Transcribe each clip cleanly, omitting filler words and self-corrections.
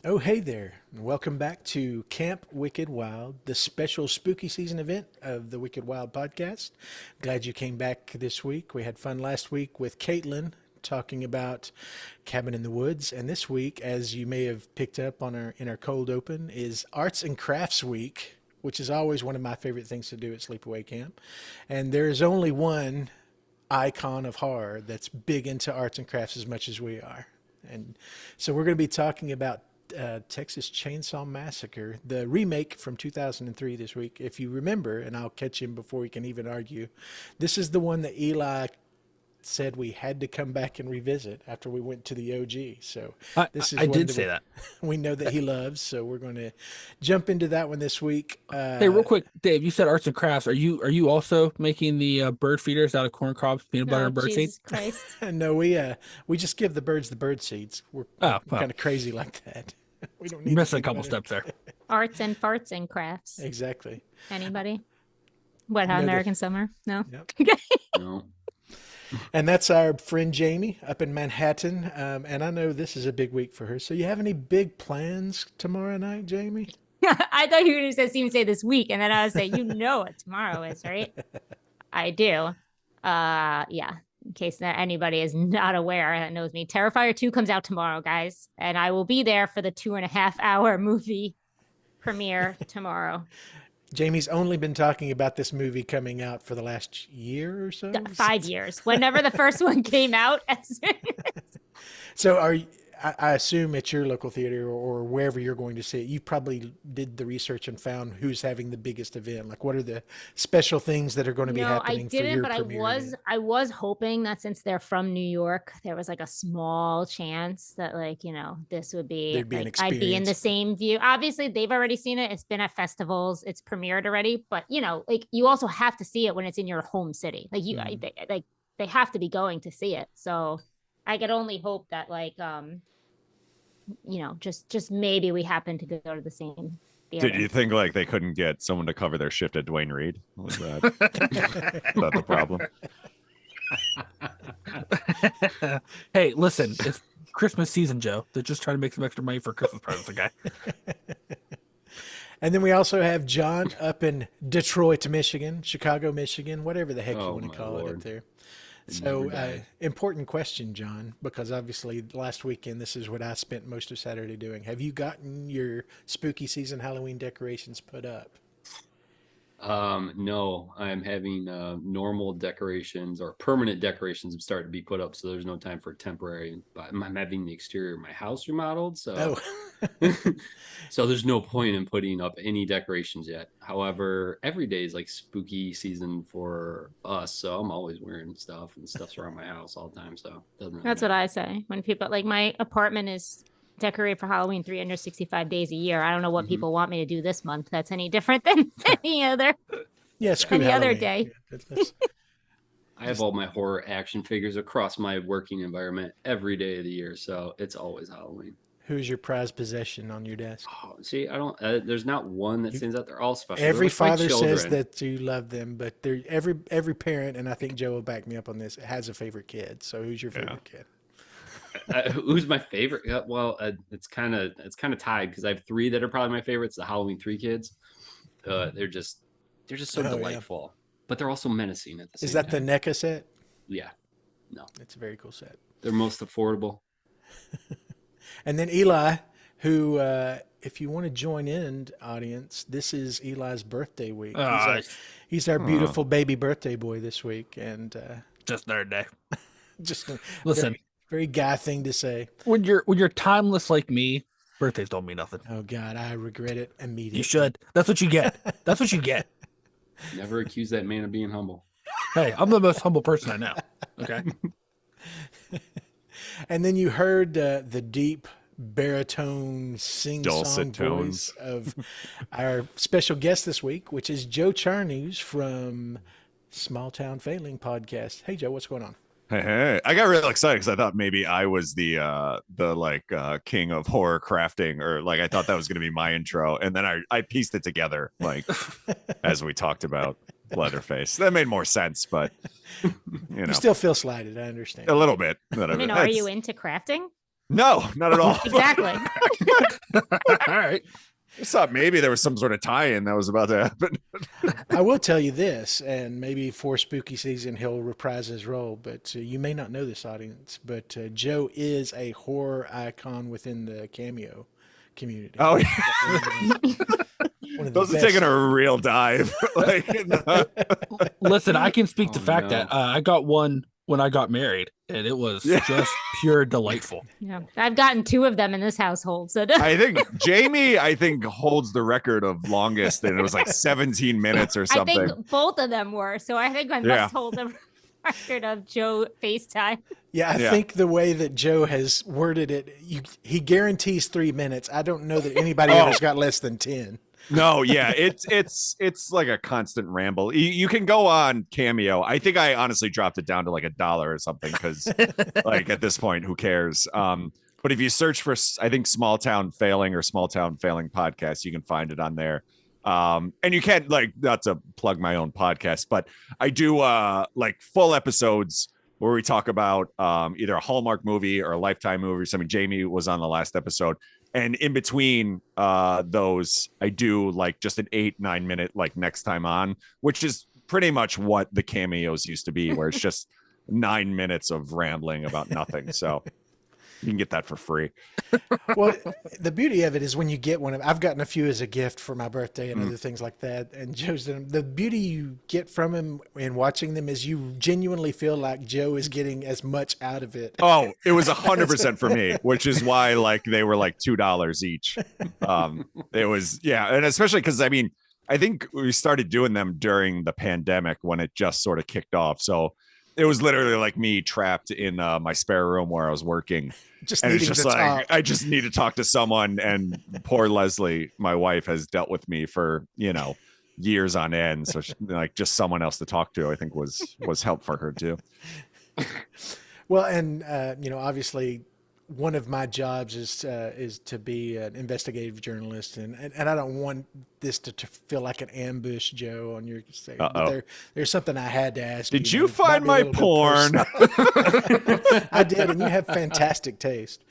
Oh, hey there. Welcome back to Camp Wicked Wild, the special spooky season event of the Wicked Wild podcast. Glad you came back this week. We had fun last week with Caitlin talking about Cabin in the Woods. And this week, as you may have picked up on our cold open, is Arts and Crafts Week, which is always one of my favorite things to do at Sleepaway Camp. And there is only one icon of horror that's big into arts and crafts as much as we are. And so we're going to be talking about Texas Chainsaw Massacre, the remake from 2003 this week. If you remember, and I'll catch him before we can even argue, this is the one that Eli said we had to come back and revisit after we went to the OG. So this is I one did say that. we know that he loves. So we're going to jump into that one this week. Hey, real quick, Dave, you said arts and crafts. Are you also making the bird feeders out of corn cobs, peanut butter, and bird Jesus seeds? Christ. No, we just give the birds the bird seeds. We're Well, kind of crazy like that. We don't need You're to missing a think couple about it. steps there. Arts and farts and crafts. Exactly. Anybody? Wet No, Hot the- American Summer? No? Yep. Okay. No. And that's our friend Jamie up in Manhattan. And I know this is a big week for her. So you have any big plans tomorrow night, Jamie? I thought you were going to say this week, and then I was saying, you know what tomorrow is, right? I do. Yeah. In case that anybody is not aware that knows me, Terrifier 2 comes out tomorrow, guys, and I will be there for the 2.5-hour movie premiere tomorrow. Jamie's only been talking about this movie coming out for the last year or so. 5 years. Whenever the first one came out, So I assume at your local theater or wherever you're going to see it, you probably did the research and found who's having the biggest event. Like, what are the special things that are going to be no, happening I for your didn't, but premiere event? I was hoping that since they're from New York, there was like a small chance that this would be There'd be an like I'd be in the experience. same view. Obviously, they've already seen it. It's been at festivals. It's premiered already. But like you also have to see it when it's in your home city. Like they have to be going to see it. So I could only hope that just maybe we happen to go to the same theater. Did you think like they couldn't get someone to cover their shift at Dwayne Reed? Was that, is that the problem? Hey, listen, it's Christmas season, Joe. They're just trying to make some extra money for Christmas presents, okay? And then we also have John up in Detroit, Michigan, Chicago, Michigan, whatever the heck you Oh, want to my call it up Lord. there. It So, never dies. important question, John, because obviously last weekend, this is what I spent most of Saturday doing. Have you gotten your spooky season Halloween decorations put up? No, I'm having normal decorations or permanent decorations start to be put up, so there's no time for temporary. But I'm having the exterior of my house remodeled, so so there's no point in putting up any decorations yet. However, every day is like spooky season for us, so I'm always wearing stuff and stuff's around my house all the time. So it doesn't really That's what matter. I say when people like my apartment is decorated for Halloween 365 days a year. I don't know what Mhm. people want me to do this month that's any different than any other. Yeah, screw Any other Halloween. day. Yeah, let's- I have all my horror action figures across my working environment every day of the year, so it's always Halloween. who's your prized possession on your desk? Oh, see, I don't. There's not one that stands out. They're all special. They're Every like my father says children. that you love them, but every parent, and I think Joe will back me up on this, has a favorite kid. So who's your favorite kid? Who's my favorite? Well, it's kind of tied because I have three that are probably my favorites. The Halloween 3 kids. They're just so Oh, yeah. delightful, but they're also menacing at the same Is that the time. NECA set? Yeah, no, It's a very cool set. they're most affordable. And then Eli, who, if you want to join in, audience, this is Eli's birthday week. He's our beautiful baby birthday boy this week, and Just nerd day. just a Listen, very, very guy thing to say. when you're timeless like me, birthdays don't mean nothing. Oh God, I regret it immediately. You should. That's what you get. That's what you get. Never accuse that man of being humble. Hey, I'm the most humble person I know. Okay. And then you heard the deep baritone sing-song Dulcet voice tones. of our special guest this week, which is Joe Charnews from Small Town Failing podcast. Hey, Joe, what's going on? Hey, I got real excited because I thought maybe I was the king of horror crafting, or like I thought that was going to be my intro, and then I pieced it together like as we talked about Leatherface. That made more sense, but you know, You still feel slighted, I understand. a little bit. I mean, are you into crafting? No, not at all. Exactly. All right. I thought maybe there was some sort of tie-in that was about to happen. I will tell you this, and maybe for spooky season he'll reprise his role, but you may not know this, audience, but Joe is a horror icon within the cameo community. Oh, yeah. Those are taking a real dive. Listen, I can speak to Oh, fact no. that I got one when I got married, and it was just pure delightful. Yeah, I've gotten 2 of them in this household. So I think Jamie, holds the record of longest, and it was like 17 minutes or I something. think both of them were. So I think I must hold the record of Joe FaceTime. Yeah, I think the way that Joe has worded it, he guarantees 3 minutes. I don't know that anybody ever's got less than 10. No, yeah, it's like a constant ramble. You can go on Cameo. I think I honestly dropped it down to like $1 or something because, like, at this point, who cares? But if you search for, I think Small Town Failing podcast, you can find it on there. And you can't, like, not to plug my own podcast, but I do like full episodes where we talk about either a Hallmark movie or a Lifetime movie or something. Jamie was on the last episode. And in between those, I do like just an 8-9 minute, like, next time on, which is pretty much what the cameos used to be, where it's just 9 minutes of rambling about nothing. So you can get that for free. Well, the beauty of it is when you get one, I've gotten a few as a gift for my birthday and other things like that. And Joe's done them. The beauty you get from him in watching them is you genuinely feel like Joe is getting as much out of it. Oh, it was 100% for me, which is why, like, they were like $2 each. It was, and especially because, I mean, I think we started doing them during the pandemic when it just sort of kicked off. So it was literally like me trapped in my spare room where I was working. And it's just like, talk. I just need to talk to someone. And poor Leslie, my wife, has dealt with me for, years on end. So like, just someone else to talk to, I think was help for her too. Well, and obviously, one of my jobs is to be an investigative journalist, and I don't want this to feel like an ambush, Joe, on your stage. There's something I had to ask. Did you find my porn? I did, and you have fantastic taste.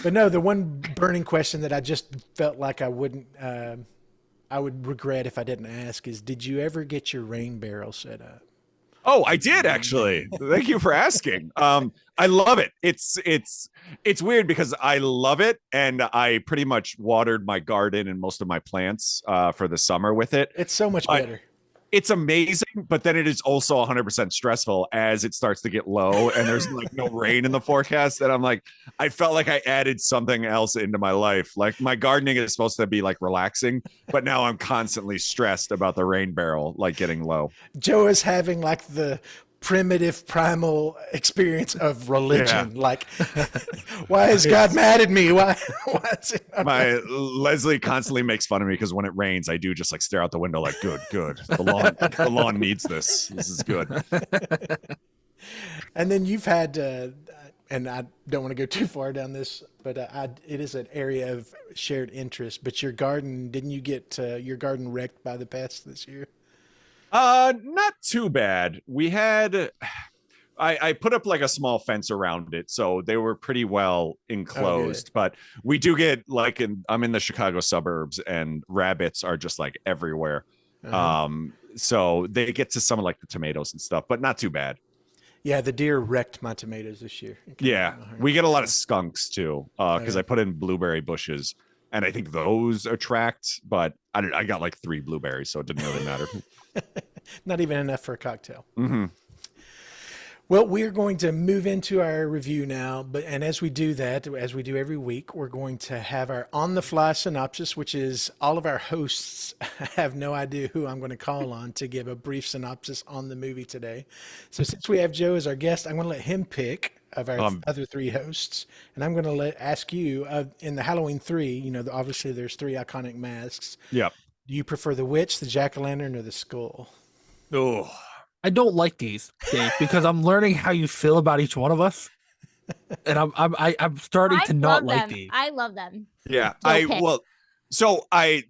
But no, the one burning question that I just felt like I would regret if I didn't ask is: did you ever get your rain barrel set up? Oh, I did, actually. Thank you for asking. I love it. It's weird because I love it, and I pretty much watered my garden and most of my plants for the summer with it. It's so much better. It's amazing, but then it is also 100% stressful as it starts to get low and there's like no rain in the forecast. And I'm like, I felt like I added something else into my life. Like, my gardening is supposed to be like relaxing, but now I'm constantly stressed about the rain barrel like getting low. Joe is having like the primitive primal experience of religion. Like, why is God mad at me? Why is it my Leslie constantly makes fun of me because when it rains, I do just like stare out the window like, good. The lawn needs this. This is good. And then you've had, and I don't want to go too far down this, but it is an area of shared interest. But your garden, didn't you get your garden wrecked by the pests this year? Not too bad. We had, I put up like a small fence around it, so they were pretty well enclosed. But we do get like, I'm in the Chicago suburbs, and rabbits are just like everywhere. So they get to some of like the tomatoes and stuff, but not too bad. Yeah, the deer wrecked my tomatoes this year. Yeah, we get a lot of skunks too, because I put in blueberry bushes, and I think those attract. But I got like 3 blueberries, so it didn't really matter. Not even enough for a cocktail. Mm-hmm. Well, we're going to move into our review now, and as we do that, as we do every week, we're going to have our on-the-fly synopsis, which is all of our hosts have no idea who I'm going to call on to give a brief synopsis on the movie today. So since we have Joe as our guest, I'm going to let him pick of our other 3 hosts, and I'm going to ask you, in the Halloween 3, obviously there's 3 iconic masks. Yep. Do you prefer the witch, the jack-o'-lantern, or the skull? Oh, I don't like these, Dave, because I'm learning how you feel about each one of us, and I'm starting to not like these. I love them. Yeah, So I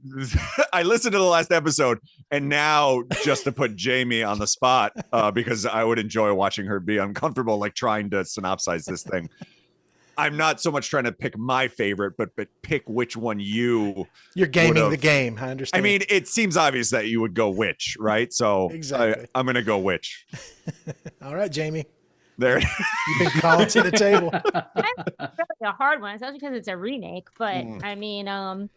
listened to the last episode, and now just to put Jamie on the spot, because I would enjoy watching her be uncomfortable, like trying to synopsize this thing. I'm not so much trying to pick my favorite, but pick which one you're gaming would've. the game. I understand. I mean, it seems obvious that you would go Witch, right? So Exactly. I'm going to go Witch. All right, Jamie. There. You've been called to the table. That's really a hard one, especially because it's a remake. But I mean,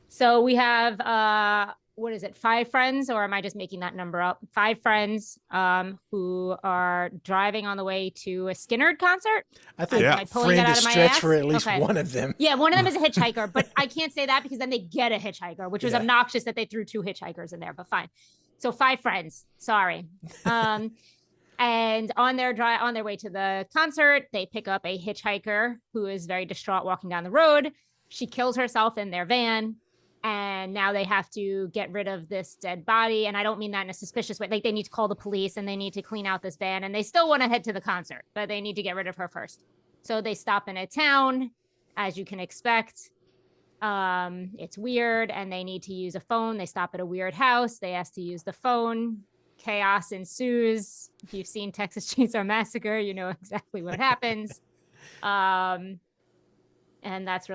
so we have what is it, 5 friends, or am I just making that number up? 5 friends who are driving on the way to a Skinnerd concert. I think Am I pulling friend that out is of my stretch ass? for at least Okay. one of them. Yeah, one of them is a hitchhiker, but I can't say that because then they get a hitchhiker, which was Yeah. obnoxious that they threw 2 hitchhikers in there, but fine. So 5 friends. Sorry. And on their way to the concert, they pick up a hitchhiker who is very distraught walking down the road. She kills herself in their van, and now they have to get rid of this dead body. And I don't mean that in a suspicious way. Like, they need to call the police and they need to clean out this van, and they still want to head to the concert, but they need to get rid of her first. So they stop in a town, as you can expect. It's weird, and they need to use a phone. They stop at a weird house. They ask to use the phone. Chaos ensues. If you've seen Texas Chainsaw Massacre, you know exactly what happens. And that's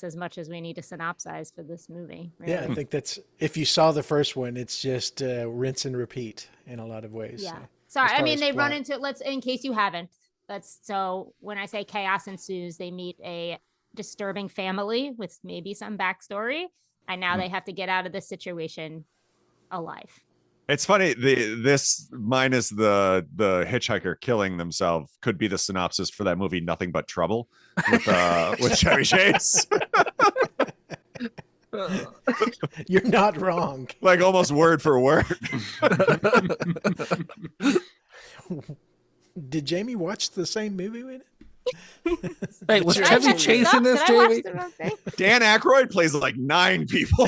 as much as we need to synopsize for this movie. Really. Yeah, I think that's, if you saw the first one, it's just rinse and repeat in a lot of ways. Yeah. So, Sorry. as far I mean, as they run plot. into, in case you haven't, so when I say chaos ensues, they meet a disturbing family with maybe some backstory, and now they have to get out of this situation alive. It's funny. This minus the hitchhiker killing themselves could be the synopsis for that movie, Nothing But Trouble, with Chevy Chase. You're not wrong. Like almost word for word. Did Jamie watch the same movie with it? Hey, was Did I Chevy watch Chase in this, Did I watch Jamie? the wrong thing? Dan Aykroyd plays like 9 people.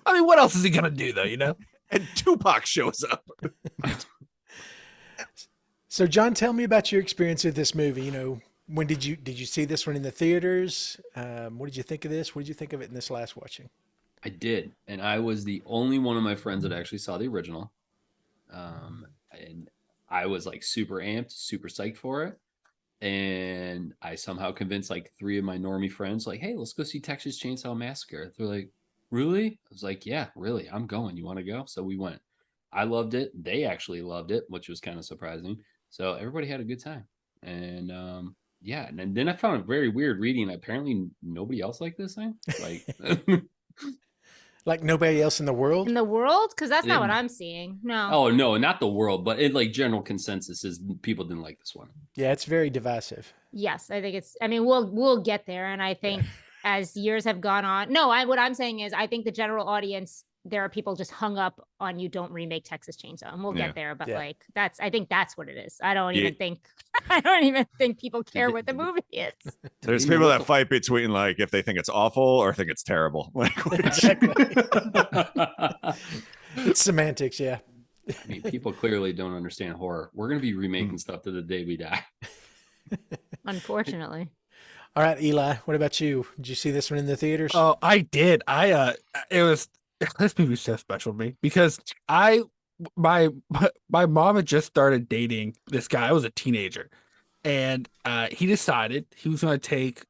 I mean, what else is he gonna do though? You know? And Tupac shows up. So, John, tell me about your experience with this movie. You know, when did you see this one in the theaters? What did you think of this? What did you think of it in this last watching? I did, and I was the only one of my friends that actually saw the original. And I was like super amped, super psyched for it. And I somehow convinced like 3 of my normie friends, like, hey, let's go see Texas Chainsaw Massacre. They're like, really? I was like, yeah, really, I'm going. You want to go? So we went. I loved it. They actually loved it, which was kind of surprising. So everybody had a good time. And yeah, and then I found it very weird reading. Apparently nobody else liked this thing. Like Like nobody else in the world? In the world? Because that's not Yeah. what I'm seeing. No. Oh no, not the world, but it like general consensus is people didn't like this one. Yeah, it's very divisive. Yes, I think it's. I mean, we'll get there, and I think as years have gone on. No, what I'm saying is, I think the general audience, there are people just hung up on you don't remake Texas Chainsaw, and we'll Yeah. get there. But Yeah. like I think that's what it is. I don't Yeah. even think I don't even think people care what the movie is. There's people that fight between like if they think it's awful or think it's terrible. Like, Exactly. It's semantics, yeah. I mean, people clearly don't understand horror. We're gonna be remaking stuff to the day we die. Unfortunately. All right, Eli, what about you? Did you see this one in the theaters? Oh, I did. It was this movie's so special to me because my mom had just started dating this guy. I was a teenager, and he decided he was going to take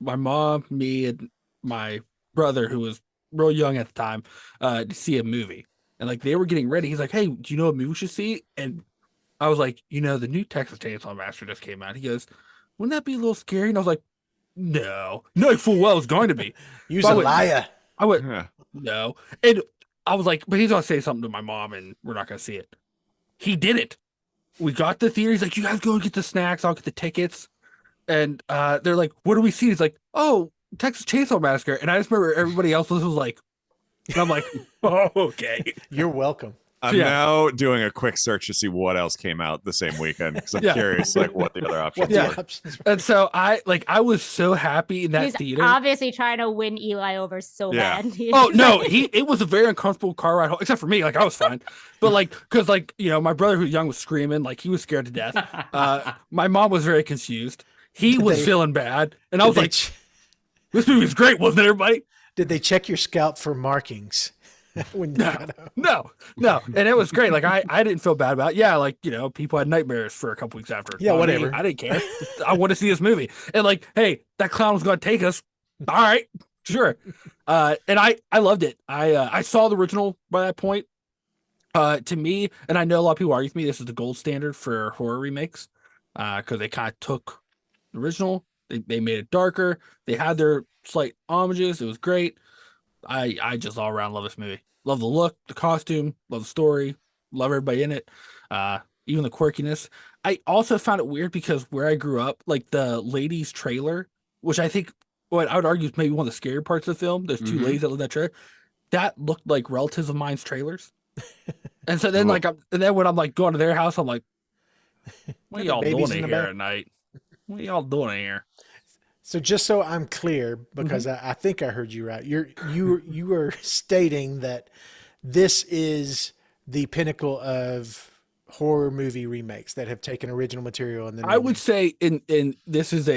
my mom, me, and my brother, who was real young at the time, to see a movie. And like they were getting ready. He's like, "Hey, do you know what movie we should see?" And I was like, "You know, the new Texas Chainsaw Massacre just came out." He goes, "Wouldn't that be a little scary?" And I was like, "No, full well it's going to be." You's but I a went- liar. I went, yeah. "No," and I was like, "But he's gonna say something to my mom, and we're not gonna see it." He did it. We got the theater. He's like, "You guys go and get the snacks. I'll get the tickets." And they're like, "What do we see?" He's like, "Oh, Texas Chainsaw Massacre." And I just remember everybody else was like, and I'm like, "Oh, okay." You're welcome. I'm Yeah. now doing a quick search to see what else came out the same weekend because I'm Yeah. curious like what the other options What the Yeah. were. options were. And so I was so happy in that He's theater. obviously trying to win Eli over so Yeah. bad. He's Oh just no, like- it was a very uncomfortable car ride home, except for me. Like I was fine, but like because like you know my brother who's young was screaming, like he was scared to death. My mom was very confused. He Did was they- feeling bad, and I was Did they like, ch- "This movie was great, wasn't it, everybody?" did they check your scalp for markings? when you got home. No. And it was great. Like I didn't feel bad about it. Yeah, like, people had nightmares for a couple weeks after. Yeah, whatever. I didn't care. I want to see this movie. And like, hey, that clown was going to take us. All right, sure. And I loved it. I saw the original by that point. To me, and I know a lot of people argue with me, this is the gold standard for horror remakes. Because they kind of took the original, they made it darker. They had their slight homages. It was great. I just all around love this movie. Love the look, the costume, love the story, love everybody in it. Even the quirkiness. I also found it weird because where I grew up, like the ladies trailer, which I think what I would argue is maybe one of the scarier parts of the film. There's two ladies that live in that trailer. That looked like relatives of mine's trailers. And so then when I'm like going to their house, I'm like, what are y'all doing here at night? What are y'all doing here? So just so I'm clear, because I think I heard you right, you were stating that this is the pinnacle of horror movie remakes that have taken original material and then I would say in this is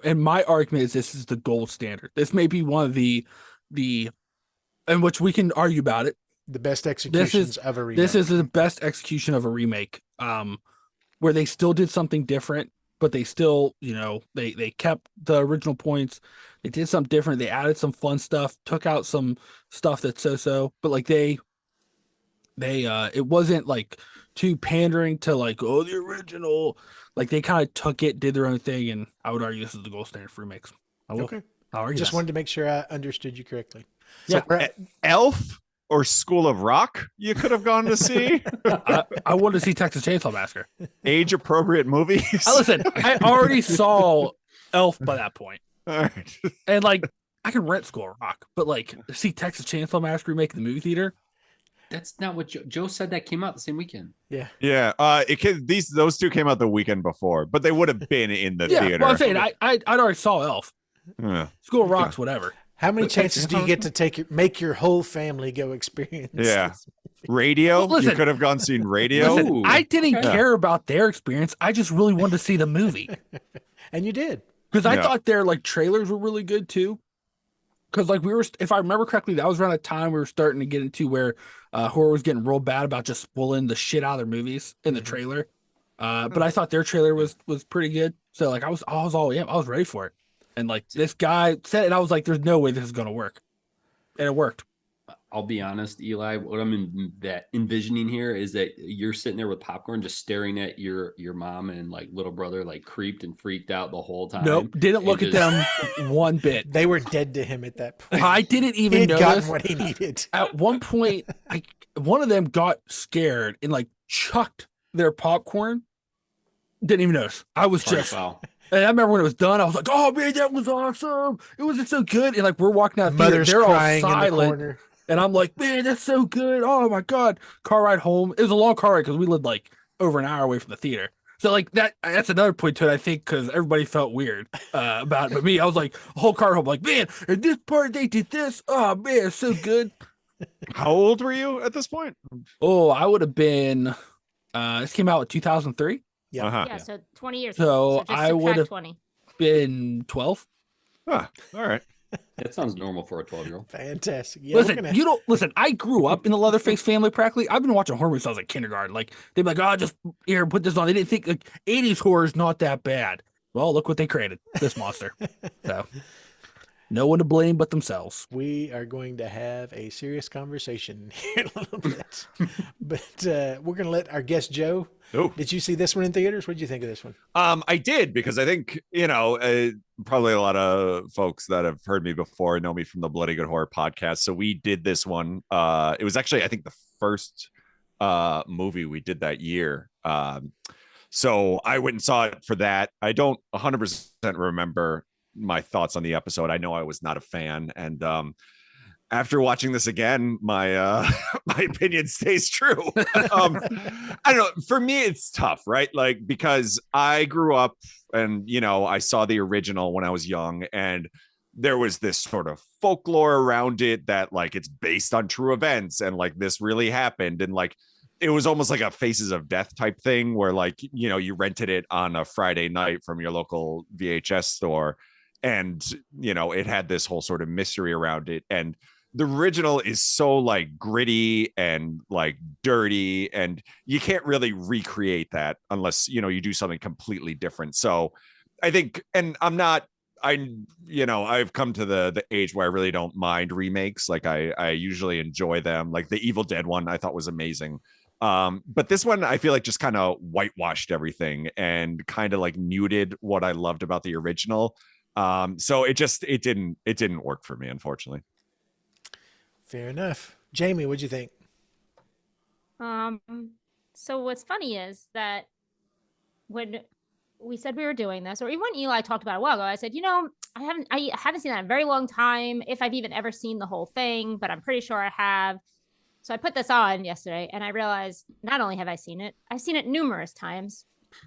and my argument is this is the gold standard. This may be one of the in which we can argue about it. The best executions of a remake. This is the best execution of a remake. Where they still did something different, but they still, they kept the original points. They did something different. They added some fun stuff, took out some stuff that's so, but like they it wasn't like too pandering to like, oh, the original. Like they kind of took it, did their own thing, and I would argue this is the gold standard for remakes. Okay. I'll argue Just wanted to make sure I understood you correctly. Yeah. So, Elf or School of Rock you could have gone to see? I wanted to see Texas Chainsaw Massacre. Age appropriate movies. Listen, I already saw Elf by that point. All right. And like I can rent School of Rock, but like to see Texas Chainsaw Massacre remake in the movie theater. That's not what Joe said. That came out the same weekend. Yeah. Yeah. Those two came out the weekend before, but they would have been in the theater. Well, I'm saying I'd already saw Elf. Yeah. School of Rock's whatever. How many chances do you get to make your whole family go experience? Yeah. Radio. Well, listen, you could have gone seen Radio. Listen, I didn't care about their experience. I just really wanted to see the movie. And you did. Because I thought their like trailers were really good too. Because like if I remember correctly, that was around the time we were starting to get into where horror was getting real bad about just spoiling the shit out of their movies in the trailer. But I thought their trailer was pretty good. So like I was all in. I was ready for it. And like this guy said it, and I was like, there's no way this is gonna work. And it worked. I'll be honest, Eli, what I'm envisioning here is that you're sitting there with popcorn just staring at your mom and like little brother like creeped and freaked out the whole time. Nope, didn't look at them one bit. They were dead to him at that point. I didn't even He had notice. gotten what he needed. At one point, one of them got scared and like chucked their popcorn. Didn't even notice. I was just Wow. And I remember when it was done, I was like, "Oh man, that was awesome! It was just so good." And like we're walking out, Mother's they're all crying in the silent, corner. and I'm like, "Man, that's so good! Oh my god!" Car ride home. It was a long car ride because we lived like over an hour away from the theater. So like that's another point to it, I think, because everybody felt weird about it. But me, I was like, the whole car home, like, man, in this part they did this. Oh man, it's so good. How old were you at this point? Oh, I would have been. This came out in 2003. Yeah. Uh-huh. Yeah, so 20 years So ago. So just I would have 20. been 12. Huh. All right. That sounds normal for a 12-year-old. Fantastic. Yeah, Listen, I grew up in the Leatherface family practically. I've been watching horror movies since I was like kindergarten. Like they'd be like, "Oh, just here, put this on." They didn't think like 80s horror is not that bad. Well, look what they created. This monster. So no one to blame but themselves. we are going to have a serious conversation here in a little bit. But we're going to let our guest Joe. Oh. Did you see this one in theaters? What did you think of this one? I did, because I think, probably a lot of folks that have heard me before know me from the Bloody Good Horror podcast. So we did this one. It was actually, I think, the first movie we did that year. So I went and saw it for that. I don't 100% remember my thoughts on the episode. I know I was not a fan. And after watching this again, my my opinion stays true. I don't know. For me, it's tough, right? Like, because I grew up and, I saw the original when I was young, and there was this sort of folklore around it that like it's based on true events and like this really happened. And like, it was almost like a Faces of Death type thing where like, you rented it on a Friday night from your local VHS store. And, it had this whole sort of mystery around it. And the original is so like gritty and like dirty, and you can't really recreate that unless you do something completely different. So I think, and I've come to the age where I really don't mind remakes. Like I usually enjoy them. Like the Evil Dead one I thought was amazing. But this one I feel like just kind of whitewashed everything and kind of like muted what I loved about the original. So it didn't work for me, unfortunately. Fair enough. Jamie, what'd you think? So what's funny is that when we said we were doing this, or even when Eli talked about it a while ago, I said, I haven't seen that in a very long time, if I've even ever seen the whole thing, but I'm pretty sure I have. So I put this on yesterday and I realized not only have I seen it, I've seen it numerous times.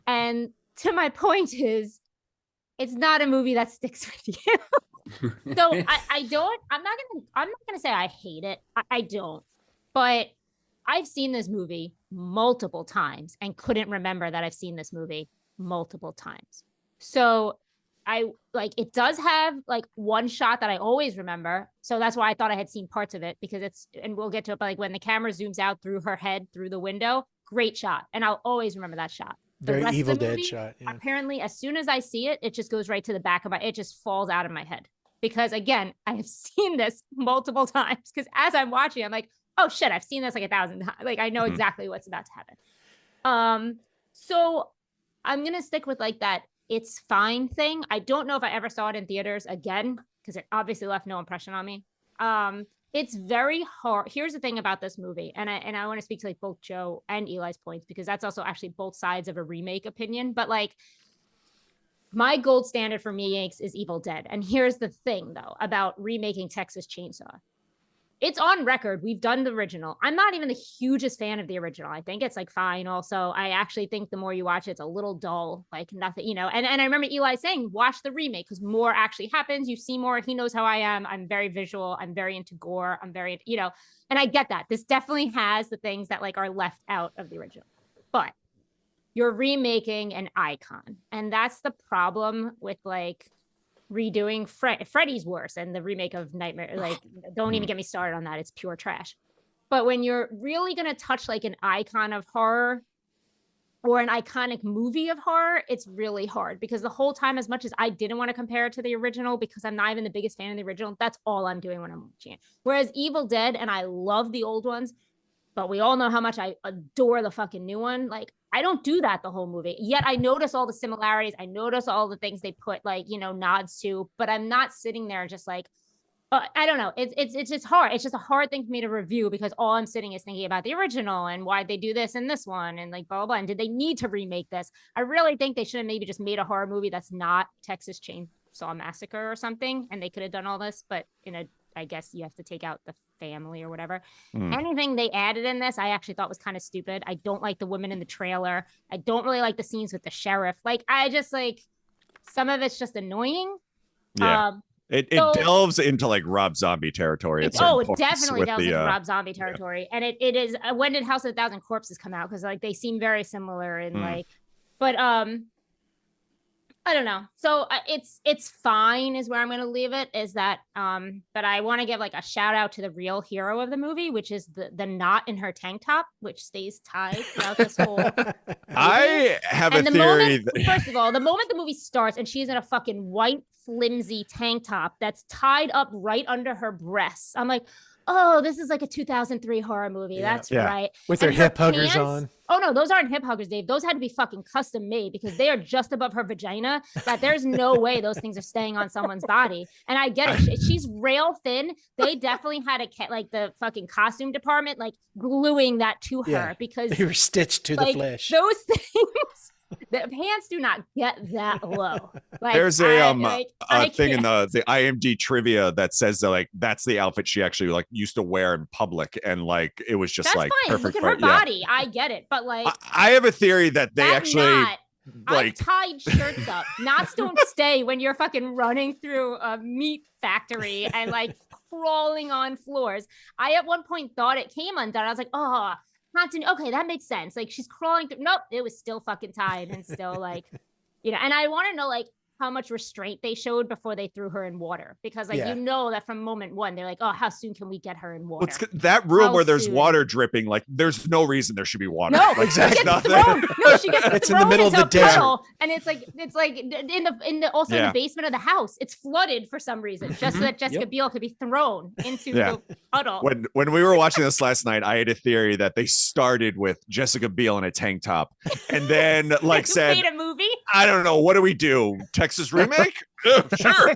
And to my point is, it's not a movie that sticks with you. So I'm not gonna say I hate it. I don't, but I've seen this movie multiple times and couldn't remember that I've seen this movie multiple times. So it does have like one shot that I always remember. So that's why I thought I had seen parts of it, because and we'll get to it, but like when the camera zooms out through her head through the window, great shot. And I'll always remember that shot. Very Evil Dead shot. Yeah. Apparently, as soon as I see it, it just goes right to the back of it just falls out of my head. Because again, I have seen this multiple times, because as I'm watching, I'm like, oh shit, I've seen this like 1,000 times. Like I know exactly what's about to happen. So I'm going to stick with like that it's fine thing. I don't know if I ever saw it in theaters again, because it obviously left no impression on me. It's very hard. Here's the thing about this movie, and I want to speak to like both Joe and Eli's points, because that's also actually both sides of a remake opinion. But like, my gold standard for remakes is Evil Dead. And here's the thing though about remaking Texas Chainsaw. It's on record. We've done the original. I'm not even the hugest fan of the original. I think it's like fine. Also, I actually think the more you watch it, it's a little dull, like nothing, and I remember Eli saying, watch the remake because more actually happens. You see more. He knows how I am. I'm very visual. I'm very into gore. I'm very, and I get that. This definitely has the things that like are left out of the original, but you're remaking an icon. And that's the problem with like redoing Freddy's worse, and the remake of Nightmare, like don't even get me started on that. It's pure trash. But when you're really going to touch like an icon of horror or an iconic movie of horror, it's really hard, because the whole time, as much as I didn't want to compare it to the original because I'm not even the biggest fan of the original, that's all I'm doing when I'm watching it. Whereas Evil Dead, and I love the old ones, but we all know how much I adore the fucking new one. Like, I don't do that the whole movie. Yet I notice all the similarities. I notice all the things they put like, nods to, but I'm not sitting there just like, I don't know. It's just hard. It's just a hard thing for me to review, because all I'm sitting is thinking about the original and why they do this and this one and like blah, blah, blah. And did they need to remake this? I really think they should have maybe just made a horror movie that's not Texas Chainsaw Massacre or something. And they could have done all this, but I guess you have to take out the family or whatever. Anything they added in this, I actually thought was kind of stupid. I don't like the women in the trailer. I don't really like the scenes with the sheriff. Like, I just like, some of it's just annoying. Yeah. It delves into like Rob Zombie territory. It definitely delves into Rob Zombie territory. Yeah. And it is, when did House of a Thousand Corpses come out? Because like they seem very similar in like, but I don't know. So it's fine is where I'm going to leave it, is that, but I want to give like a shout out to the real hero of the movie, which is the knot in her tank top, which stays tied throughout this whole movie. I have a theory. First of all, the moment the movie starts and she's in a fucking white flimsy tank top that's tied up right under her breasts, I'm like, oh, this is like a 2003 horror movie. Yeah. That's right. With her hip huggers on. Oh, no, those aren't hip huggers, Dave. Those had to be fucking custom made, because they are just above her vagina, that there's no way those things are staying on someone's body. And I get it. She's rail thin. They definitely had like the fucking costume department, like gluing that to her, because they were stitched to the flesh. Those things. The pants do not get that low. Like, there's a thing in the IMDb trivia that says that like that's the outfit she actually like used to wear in public, and like it was just that's like fine. perfect. Look at her body. I get it, but like I have a theory that they actually I've tied shirts up. Knots don't stay when you're fucking running through a meat factory and like crawling on floors. I at one point thought it came undone. I was like, oh. Okay, that makes sense. Like she's crawling through. Nope, it was still fucking tied and still like, and I want to know like how much restraint they showed before they threw her in water, because like Yeah. you know that from moment one they're like, oh, how soon can we get her in water? That room How where there's soon? water dripping, like there's no reason there should be water. No, Like, exactly. She gets nothing. thrown. No, she gets It's in thrown the middle of into the a desert. puddle, and it's like in the also in Yeah. the basement of the house. It's flooded for some reason, just so that Jessica Yep. Biel could be thrown into Yeah. the puddle. When we were watching this last night, I had a theory that they started with Jessica Biel in a tank top, and then like You said, made a movie. I don't know, what do we do? Texas remake? Sure.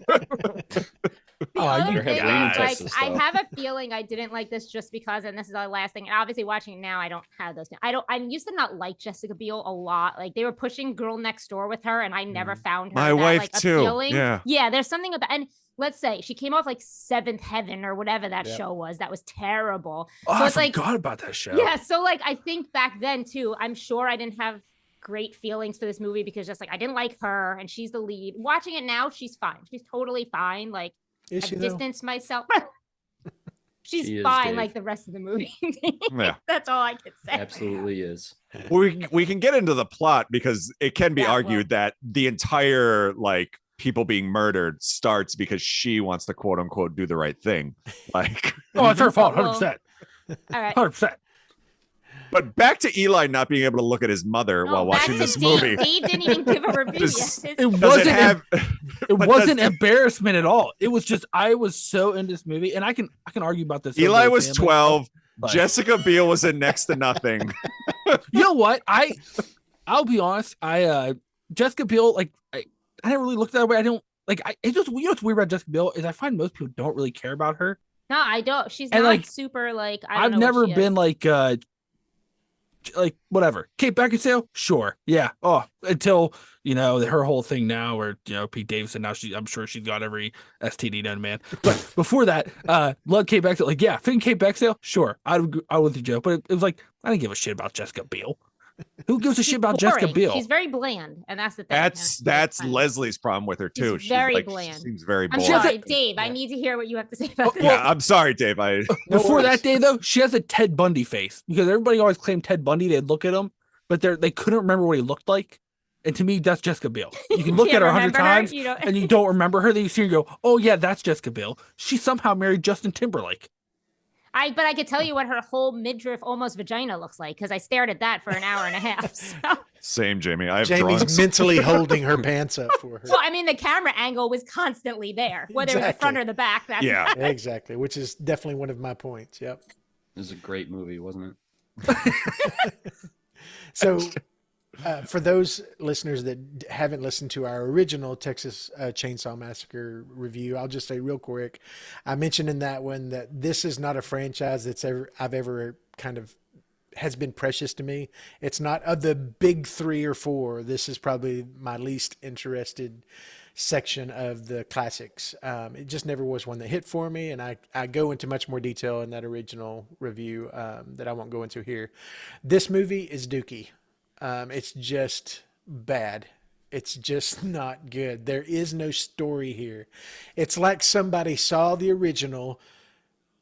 The Oh, I other do have thing rain in is, like, Texas, I though. have a feeling I didn't like this just because, and this is our last thing. And obviously, watching it now, I don't have those. I used to not like Jessica Biel a lot. Like they were pushing Girl Next Door with her, and I never found her My that, wife, like, too. appealing. Yeah. There's something about, and let's say she came off like Seventh Heaven or whatever that Yep. show was. That was terrible. Oh, So I it's like- forgot about that show. Yeah, so like I think back then too, I'm sure I didn't have great feelings for this movie because just like I didn't like her and she's the lead. Watching it now, she's fine. She's totally fine. Like Is I've she though? distanced myself. She's She is, fine Dave. like the rest of the movie. Yeah. That's all I could say. Absolutely is. We can get into the plot because it can be Yeah, argued that the entire like people being murdered starts because she wants to quote unquote do the right thing. Like, Oh, it's her fault, Well, 100%. All right. 100%. but back to Eli not being able to look at his mother while back watching to this Dave. movie. Dave didn't even give a review Does- yet. It Does wasn't it have? it but wasn't does- embarrassment at all. It was just I was so into this movie, and I can argue about this. Eli over was family 12. but- Jessica Biel was in next to nothing. You know what? I'll be honest. Jessica Biel, like I didn't really look that way. I don't like. It's just you know what's weird about Jessica Biel is I find most people don't really care about her. No, I don't. She's And, not like, super like. I don't I've know what never she is. been like whatever. Kate Beckinsale, sure, yeah. Oh, until her whole thing now, where Pete Davidson now I'm sure she's got every STD done, man. But before that, love Kate Beckinsale. Like, yeah, thinking Kate Beckinsale, sure, I would with the joke, but it was like I didn't give a shit about Jessica Biel. Who gives a She's shit about Jessica boring. Biel? She's very bland, and that's the thing. That's kind of- Leslie's problem with her too. She's very like, bland. She seems very I'm boring. sorry, Dave. I need to hear what you have to say about this. Yeah, I'm sorry, Dave. Before worries. that day, though, she has a Ted Bundy face because everybody always claimed Ted Bundy. They'd look at him, but they couldn't remember what he looked like. And to me, that's Jessica Biel. You can look at Can't her 100 remember her, times you know. and you don't remember her. Then you see her and go, "Oh yeah, that's Jessica Biel. She somehow married Justin Timberlake." But I could tell you what her whole midriff, almost vagina, looks like because I stared at that for an hour and a half. So. Same, Jamie. I have Jamie's drawings. mentally holding her pants up for her. Well, I mean, the camera angle was constantly there, whether it was the front Exactly. or the back. That's Yeah. Exactly, which is definitely one of my points. Yep. It was a great movie, wasn't it? So, for those listeners that haven't listened to our original Texas Chainsaw Massacre review, I'll just say real quick. I mentioned in that one that this is not a franchise I've ever kind of has been precious to me. It's not of the big 3 or 4. This is probably my least interested section of the classics. It just never was one that hit for me, and I go into much more detail in that original review that I won't go into here. This movie is dookie. It's just bad. It's just not good. There is no story here. It's like somebody saw the original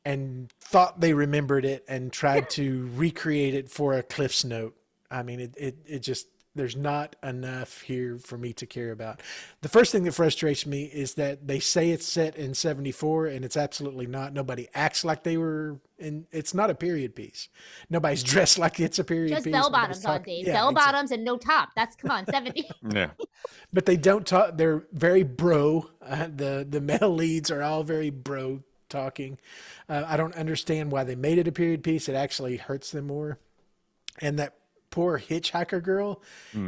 and thought they remembered it and tried to recreate it for a Cliff's Note. I mean, it just, there's not enough here for me to care about. The first thing that frustrates me is that they say it's set in 74 and it's absolutely not. Nobody acts like they were in, it's not a period piece. Nobody's dressed like it's a period just piece. bell Nobody's bottoms on, talking- Dave. Yeah, Bell exactly. bottoms and no top. That's come on, 70. Yeah. But they don't talk. They're very bro. The male leads are all very bro talking. I don't understand why they made it a period piece. It actually hurts them more. And that poor hitchhiker girl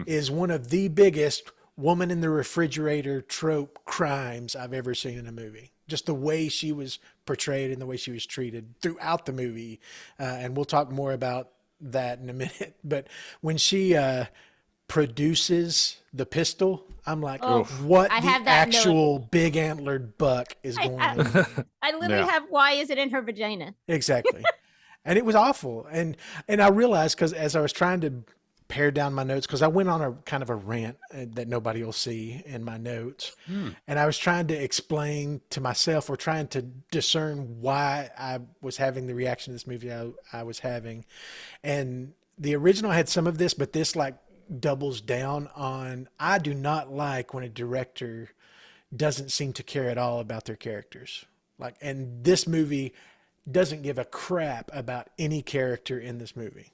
is one of the biggest woman in the refrigerator trope crimes I've ever seen in a movie. Just the way she was portrayed and the way she was treated throughout the movie. And we'll talk more about that in a minute. But when she produces the pistol, I'm like, Oh, what I the have that note. actual big antlered buck is going on? I literally Yeah. have, why is it in her vagina? Exactly. And it was awful. And I realized, because as I was trying to pare down my notes, because I went on a kind of a rant that nobody will see in my notes. And I was trying to explain to myself, or trying to discern why I was having the reaction to this movie I was having. And the original had some of this, but this like doubles down on, I do not like when a director doesn't seem to care at all about their characters. Like, and this movie doesn't give a crap about any character in this movie.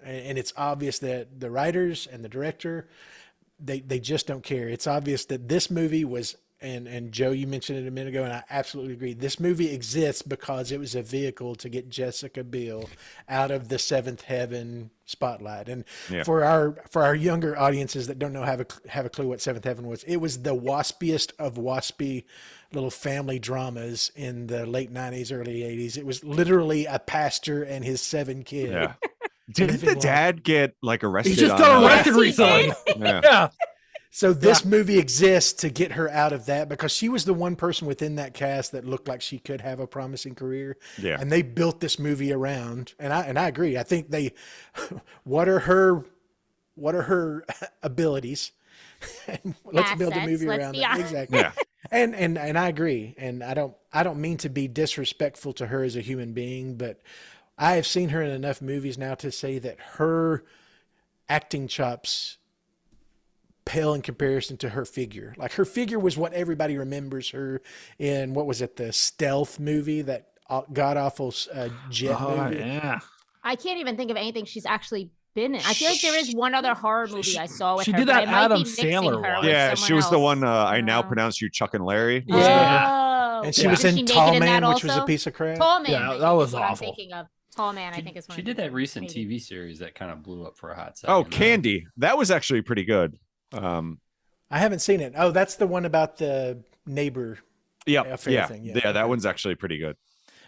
And it's obvious that the writers and the director, they just don't care. It's obvious that this movie was, and Joe, you mentioned it a minute ago, and I absolutely agree. This movie exists because it was a vehicle to get Jessica Biel out of the seventh heaven spotlight. And for our younger audiences that don't know, have a clue what seventh heaven was, it was the waspiest of waspy little family dramas in the late 90s, early 80s. It was literally a pastor and his 7 kids. Yeah. Didn't the dad get like arrested? He just got arrested Yes, he recently. Yeah. So this movie exists to get her out of that, because she was the one person within that cast that looked like she could have a promising career. Yeah. And they built this movie around, and I agree. I think what are her abilities? And let's build a Assets, movie let's around be it. honest. Exactly. Yeah. And I agree. And I don't mean to be disrespectful to her as a human being, but I have seen her in enough movies now to say that her acting chops pale in comparison to her figure. Like, her figure was what everybody remembers her in. What was it? The Stealth movie, that god awful jet movie. Yeah. I can't even think of anything she's actually been in. I feel like there is one other horror movie I saw with she her. did but that I might Adam be mixing Sandler her one. with Yeah, she someone was the else. one I now No. pronounce you Chuck and Larry. Yeah. Oh, And she was Isn't in naked Tall that Man, which was a also? piece of crap. Tall Man. Yeah, I that think was is what I'm awful. thinking of. Tall Man, I think is one. She did that recent maybe. TV series that kind of blew up for a hot second. Oh, Candy. That was actually pretty good. I haven't seen it. Oh, that's the one about the neighbor. Yeah. affair thing, yeah. Yeah, that one's actually pretty good.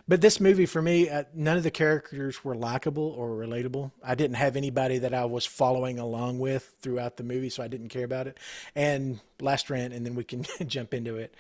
But this movie, for me, none of the characters were likable or relatable. I didn't have anybody that I was following along with throughout the movie, so I didn't care about it. And last rant, and then we can jump into it.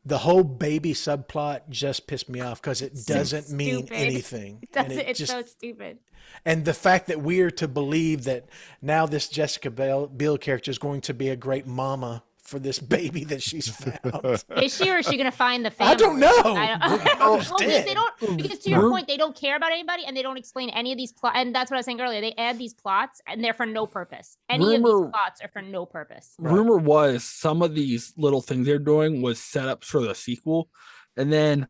The whole baby subplot just pissed me off because it doesn't mean stupid. anything. That's And it's so stupid. and the fact that we're to believe that now this Jessica Biel character is going to be a great mama for this baby that she's found. Is she, or is she gonna find the family? I don't know. I don't, Oh, well, it's because dead. they don't. Because to your point, they don't care about anybody, and they don't explain any of these plots. And that's what I was saying earlier. They add these plots, and they're for no purpose. Any of Rumor- these plots are for no purpose. Rumor was some of these little things they're doing was setups for the sequel, and then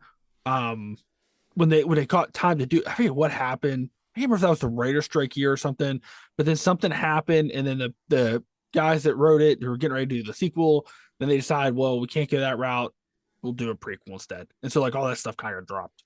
when they got time to do, I forget what happened. I can't remember if that was the writer strike year or something, but then something happened, and then the guys that wrote it who were getting ready to do the sequel, then they decide, well, we can't go that route, we'll do a prequel instead, and so like all that stuff kind of dropped.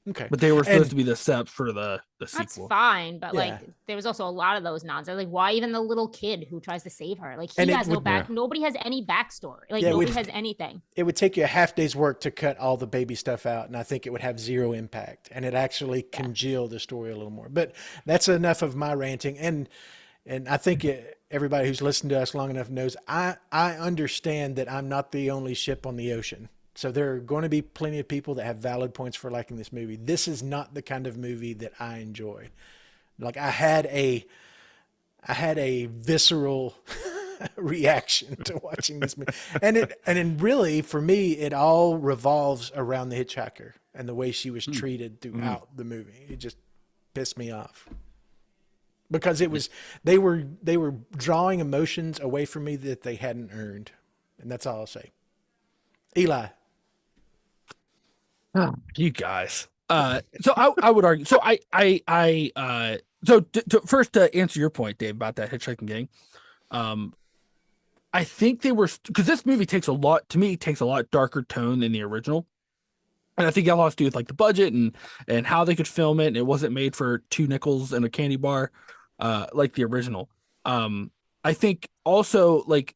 Okay. But they were supposed And- to be the setup for the That's sequel. fine, but Yeah. like there was also a lot of those nonsense. Like, why even the little kid who tries to save her? Like, And he it has no would- back. Nobody has any backstory. Like, Yeah, it nobody would- has anything. It would take you a half day's work to cut all the baby stuff out, and I think it would have zero impact, and it actually congeal the story a little more. But that's enough of my ranting, and I think everybody who's listened to us long enough knows I understand that I'm not the only ship on the ocean. So there are going to be plenty of people that have valid points for liking this movie. This is not the kind of movie that I enjoy. Like, I had a visceral reaction to watching this movie. And then really, for me, it all revolves around the hitchhiker and the way she was treated throughout the movie. It just pissed me off. Because they were drawing emotions away from me that they hadn't earned. And that's all I'll say. Eli. You guys. So I would argue. So first to answer your point, Dave, about that hitchhiking gang. I think they were, because this movie takes a lot darker tone than the original. And I think it has to do with like the budget and how they could film it. And it wasn't made for 2 nickels and a candy bar, like the original. I think also like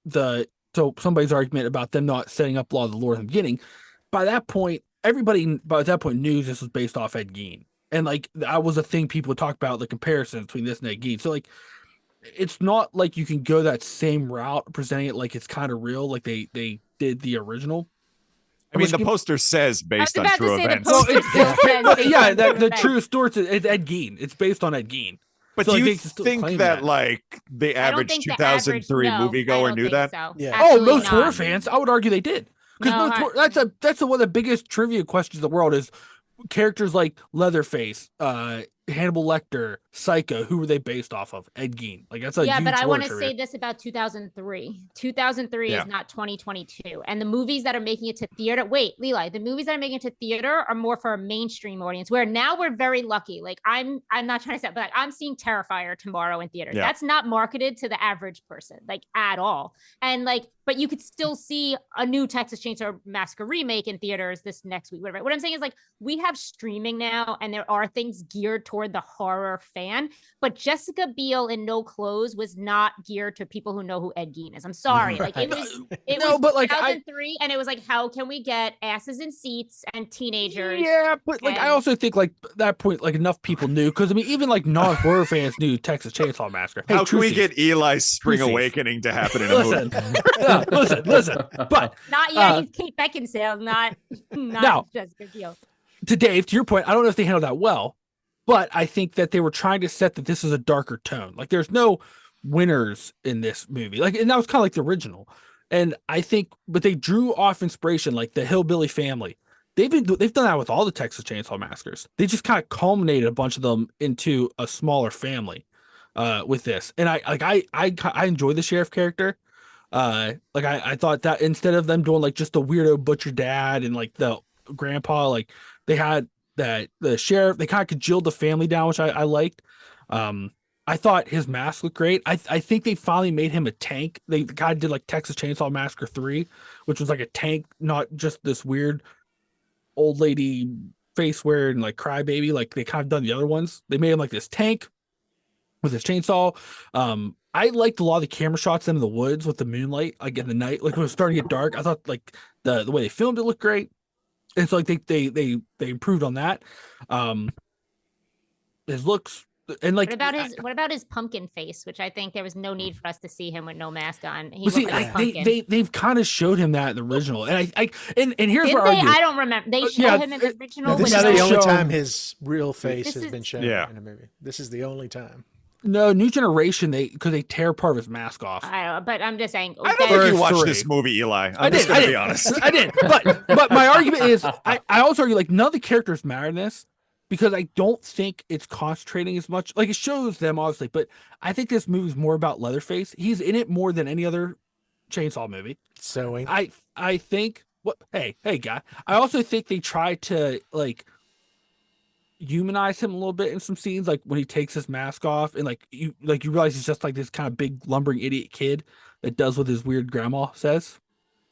so somebody's argument about them not setting up Law of the Lord in the beginning. By that point, everybody knew this was based off Ed Gein. And like that was a thing people would talk about, the comparison between this and Ed Gein. So like it's not like you can go that same route presenting it like it's kind of real, like they did the original. I mean, the poster says based on about to true say the events. poster says based Yeah, on the true true events. story is Ed Gein. It's based on Ed Gein. But So, do like, you they can still think claim that that. like the I don't average think the 2003 average- no, I moviegoer don't knew think that? so. Yeah. Absolutely Most horror not. fans, I would argue they did. No, Because that's one of the biggest trivia questions in the world is characters like Leatherface, Hannibal Lecter, Psycho, who were they based off of? Ed Gein. Like that's a yeah, huge but I want to horror say career. this about 2003. 2003 Yeah. is not 2022. And the movies that are making it to theater, wait, Leeli, the movies that are making it to theater are more for a mainstream audience, where now we're very lucky. Like I'm not trying to say, but like, I'm seeing Terrifier tomorrow in theaters. Yeah. That's not marketed to the average person, like at all. And like, but you could still see a new Texas Chainsaw Massacre remake in theaters this next week. Whatever. What I'm saying is like, we have streaming now, and there are things geared toward the horror fan. But Jessica Biel in No Clothes was not geared to people who know who Ed Gein is. I'm sorry. Like it was No, was but, like, 2003, and it was like, how can we get asses in seats and teenagers? Yeah, but like I and- also think like that point, like enough people knew, because I mean even like non-horror fans knew Texas Chainsaw Massacre. Hey, How can we Trucy's- get Eli's Spring Trucy's. Awakening to happen in a Listen, movie? no, listen. But Not he's Kate Beckinsale, not No. Jessica Biel. to Dave, to your point, I don't know if they handled that well, but I think that they were trying to set that this is a darker tone. Like there's no winners in this movie. Like, and that was kind of like the original. And I think, but they drew off inspiration, like the Hillbilly Family. They've done that with all the Texas Chainsaw Massacres. They just kind of culminated a bunch of them into a smaller family with this. And I enjoy the sheriff character. I thought that instead of them doing like just the weirdo butcher dad and like the grandpa, like they had that the sheriff, they kind of congealed the family down, which I liked. I thought his mask looked great. I think they finally made him a tank. They kind of did like Texas Chainsaw Massacre 3, which was like a tank, not just this weird old lady face wearing like crybaby like they kind of done the other ones. They made him like this tank with his chainsaw. I liked a lot of the camera shots in the woods with the moonlight, like in the night, like when it was starting to get dark. I thought like the way they filmed it looked great. It's like they improved on that. His looks and like What about his pumpkin face, which I think there was no need for us to see him with no mask on. He well, see, looked like a pumpkin. they've kind of showed him that in the original, and and here's Did where they? I I don't remember. They show yeah, him in the original. No, this but is they the only show- time his real face This has is- been shown Yeah. in a movie. This is the only time. no New Generation because they tear part of his mask off. I don't know, but I'm just saying. I don't that- think you Or watched three. this movie, Eli. I I'm just did. gonna be honest. I did. But my argument is I also argue like none of the characters matter in this because I don't think it's concentrating as much. Like it shows them obviously, but I think this movie's more about Leatherface. He's in it more than any other Chainsaw movie. Sewing. I think what hey guy. I also think they try to like humanize him a little bit in some scenes, like when he takes his mask off and like you realize he's just like this kind of big lumbering idiot kid that does what his weird grandma says.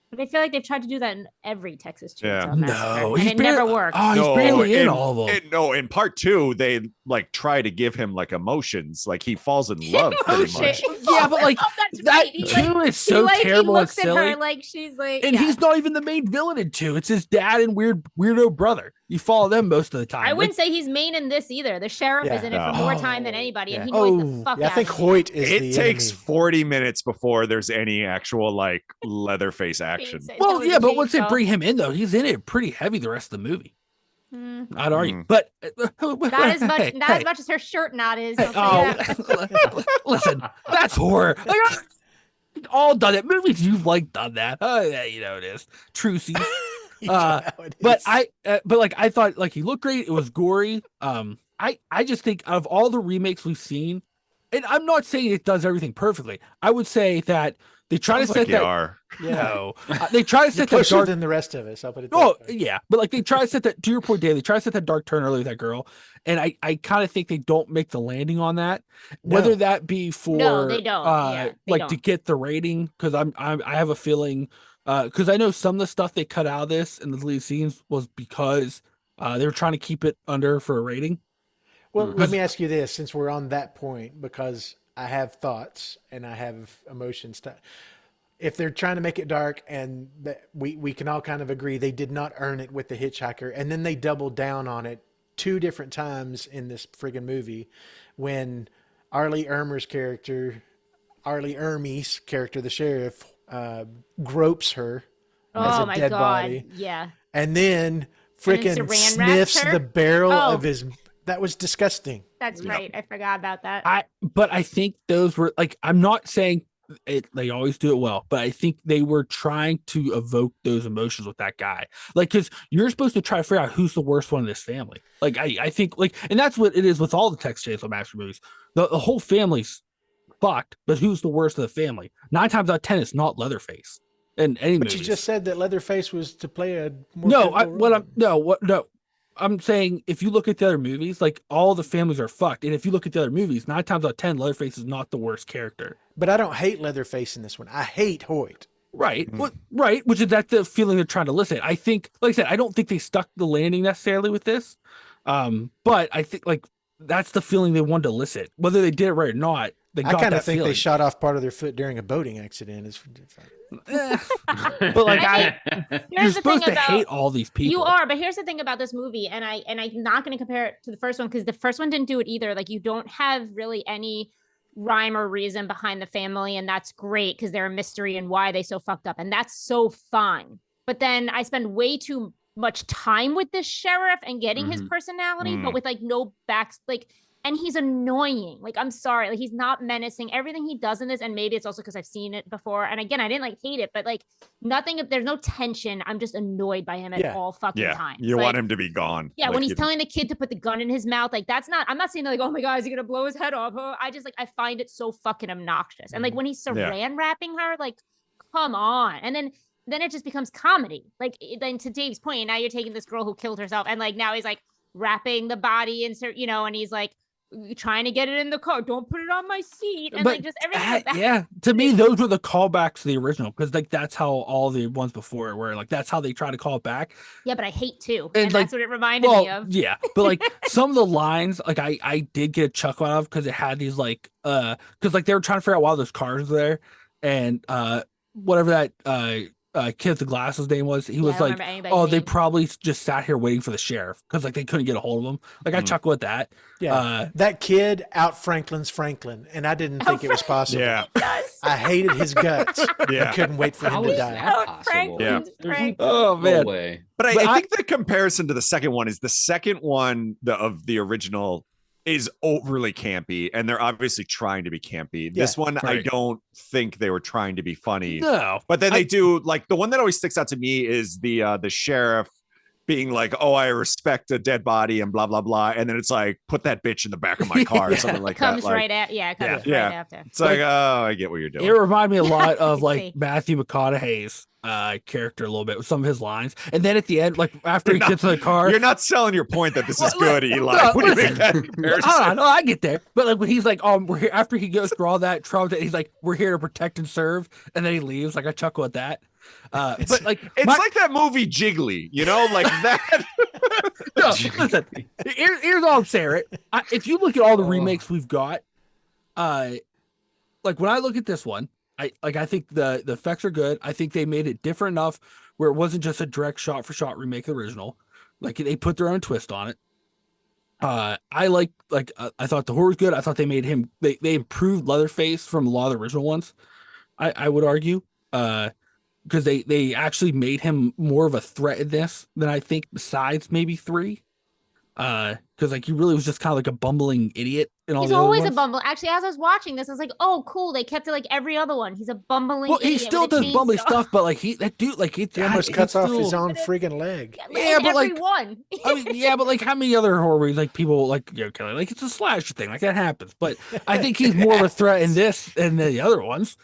But I feel like they've tried to do that in every Texas Yeah. Chainsaw Massacre, No, and he's it never barely- worked. Oh, he's barely in all of them. No, in part 2, they like try to give him like emotions, like he falls in love pretty Oh, much. shit. Yeah, but like Oh, that's that right. He, too like, is so he terrible and looks at silly. her like she's like, And yeah. he's not even the main villain in 2. It's his dad and weirdo brother. You follow them most of the time. I Like, wouldn't say he's main in this either. The sheriff is in it for Yeah. more Oh. time than anybody, and he Yeah. annoys Oh. the fuck Yeah, I out think of me. Hoyt is It the takes enemy. 40 minutes before there's any actual like Leatherface action. It's well, always yeah, a but once they chainsaw. bring him in though, he's in it pretty heavy the rest of the movie. I'd argue. Mm. But Not as much, hey, not hey, as much as her shirt knot is. hey, I'll tell you that. listen, that's horror. Like, we've all done it. Movies you've like done that. Oh, yeah, you know it is. Trucy. You know how it But is. but like I thought like he looked great. It was gory. I just think out of all the remakes we've seen, and I'm not saying it does everything perfectly. I would say that they try Sounds to set like you that. are. Yeah. No, they try to You're set that closer dark. than the rest of us. I'll put it that Oh way. yeah, but like they try to set that. To your point, Dave, they try to set that dark turn early with that girl, and I kind of think they don't make the landing on that. Whether No. that be for No, they don't. Yeah, they like to don't. get the rating, because I have a feeling because I know some of the stuff they cut out of this and the lead scenes was because they were trying to keep it under for a rating. Well, let me ask you this, since we're on that point, because I have thoughts and I have emotions. If they're trying to make it dark, and we can all kind of agree they did not earn it with the hitchhiker, and then they doubled down on it 2 different times in this friggin' movie when Ermey's character, the sheriff, gropes her as Oh a my dead god! body, Yeah. and then frickin' Saran wraps sniffs her? the barrel Oh. of his. That was disgusting. That's right. I forgot about that. But I think those were like, I'm not saying they always do it well, but I think they were trying to evoke those emotions with that guy. Like, because you're supposed to try to figure out who's the worst one in this family. Like, I think, like, and that's what it is with all the Texas Chainsaw Massacre movies. The whole family's fucked, but who's the worst of the family? 9 times out of 10, it's not Leatherface. In any But movies. you just said that Leatherface was to play a more No, pivotal role. I'm saying if you look at the other movies, like all the families are fucked, and if you look at the other movies, 9 times out of 10, Leatherface is not the worst character. But I don't hate Leatherface in this one. I hate Hoyt. Right, right, which is that the feeling they're trying to elicit. I think, like I said, I don't think they stuck the landing necessarily with this, but I think like that's the feeling they wanted to elicit, whether they did it right or not. They got I kind that of think feeling. they shot off part of their foot during a boating accident. But like you're Here's the supposed thing to about- hate all these people. You are, but here's the thing about this movie, and I'm not going to compare it to the first one because the first one didn't do it either. Like, you don't have really any rhyme or reason behind the family, and that's great because they're a mystery and why they so fucked up, and that's so fine. But then I spend way too much time with this sheriff and getting his personality, but with like no backs, like. And he's annoying. Like, I'm sorry. Like, he's not menacing. Everything he does in this, and maybe it's also because I've seen it before. And again, I didn't like hate it, but like nothing, there's no tension. I'm just annoyed by him at all fucking times. You like, want him to be gone. Yeah, Like, when he's telling the kid to put the gun in his mouth, like I'm not saying like, oh my God, is he gonna blow his head off? Oh, I just like, I find it so fucking obnoxious. And like when he's saran wrapping her, like, come on. And then it just becomes comedy. Like, then to Dave's point, now you're taking this girl who killed herself, and like now he's like wrapping the body and and he's like trying to get it in the car. Don't put it on my seat. And like just everything like that. Yeah, to me, those were the callbacks to the original because like that's how all the ones before were. Like that's how they try to call it back. Yeah, but I hate too, And, and like, that's what it reminded me of. Yeah, but like some of the lines, like I did get a chuckle out of because it had these like because like they were trying to figure out why those cars were there, and whatever that kid with the glasses name was, he was like, oh, they probably just sat here waiting for the sheriff because like they couldn't get a hold of him. Like I chuckle at that. Yeah, that kid out Franklin's Franklin, and I didn't think it was possible. Yeah. I hated his guts. Yeah. I couldn't wait for him How to is die. that possible? Yeah. Oh No man, way. But But I think the comparison to the second one is the second one of the original is overly campy, and they're obviously trying to be campy. This one, I right. don't think they were trying to be funny. no, But then they do, like, the one that always sticks out to me is the sheriff being like, oh, I respect a dead body and blah, blah, blah. And then it's like, put that bitch in the back of my car or something like Comes that. Like, right at it comes right after. it's like, oh, I get what you're it doing. reminded me a lot of See. like Matthew McConaughey's character a little bit with some of his lines, and then at the end, like after he gets in the car, You're not selling your point that this is Well, good, Eli. no, When you listen. make that comparison. I get there, but like when he's like, we're here after he goes through all that trouble, he's like, we're here to protect and serve, and then he leaves. Like I chuckle at that. But like It's like that movie Jiggly, you know, like that. no, listen, here's all I'm saying. Right? If you look at all the remakes we've got, like when I look at this one, I think the effects are good. I think they made it different enough where it wasn't just a direct shot for shot remake of the original. Like they put their own twist on it. I thought the horror was good. I thought they made him they improved Leatherface from a lot of the original ones. I would argue. Because they actually made him more of a threat in this than I think besides maybe 3. Because like he really was just kind of like a bumbling idiot in all He's the other always a ones. bumble. Actually, as I was watching this, I was like, "Oh, cool! They kept it like every other one. He's a bumbling." Well, he idiot still with a does bumbling chainsaw. stuff, but like that dude, like He almost cuts off his own friggin' leg. Yeah, but every like- one. I mean, yeah, but like how many other horror movies, like people like killing, like it's a slasher thing, like that happens. But I think he's more of a threat in this than the other ones,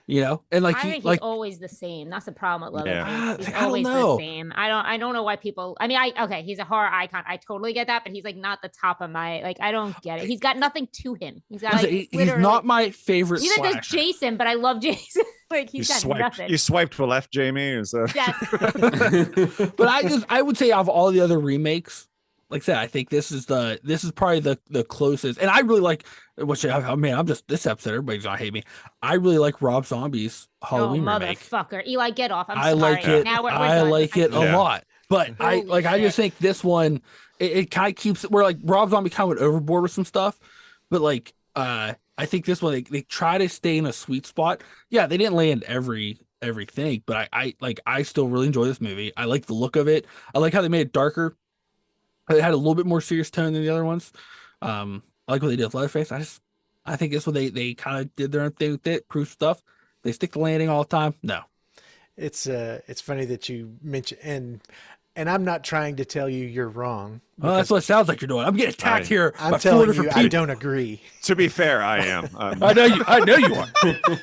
you know. And like I he think like he's always the same. That's the problem with Yeah. Leatherface. He's I don't always know. the same. I don't know why people. I mean, okay, he's a horror icon. I totally get that, but he's like not the top of my like. I don't get it. He's got nothing to him. He's got like he's literally- not my favorite Neither does slasher. Jason, but I love Jason. Like You he's got swiped, nothing. you swiped to left, Jamie. Is that? Yes. But I would say of all the other remakes, like I said, I think this is probably the closest. And I really like, which I'm just this episode, everybody's gonna hate me. I really like Rob Zombie's Halloween oh, remake. motherfucker. Eli, get off. I'm I sorry. like it. Now we're I done. like it a Yeah. lot. But I Holy just shit. think this one it kind of keeps where like Rob Zombie kind of went overboard with some stuff, but like I think this one they try to stay in a sweet spot. Yeah, they didn't land everything, but I still really enjoy this movie. I like the look of it. I like how they made it darker. It had a little bit more serious tone than the other ones. I like what they did with Leatherface. I think this one they kind of did their own thing with it, proof stuff. They stick the landing all the time. No. It's funny that you mention, and I'm not trying to tell you you're wrong. Well, that's what it sounds like you're doing. I'm getting attacked here. I'm by telling 4 you, different I people. don't agree. To be fair, I am. I know you. I know you are.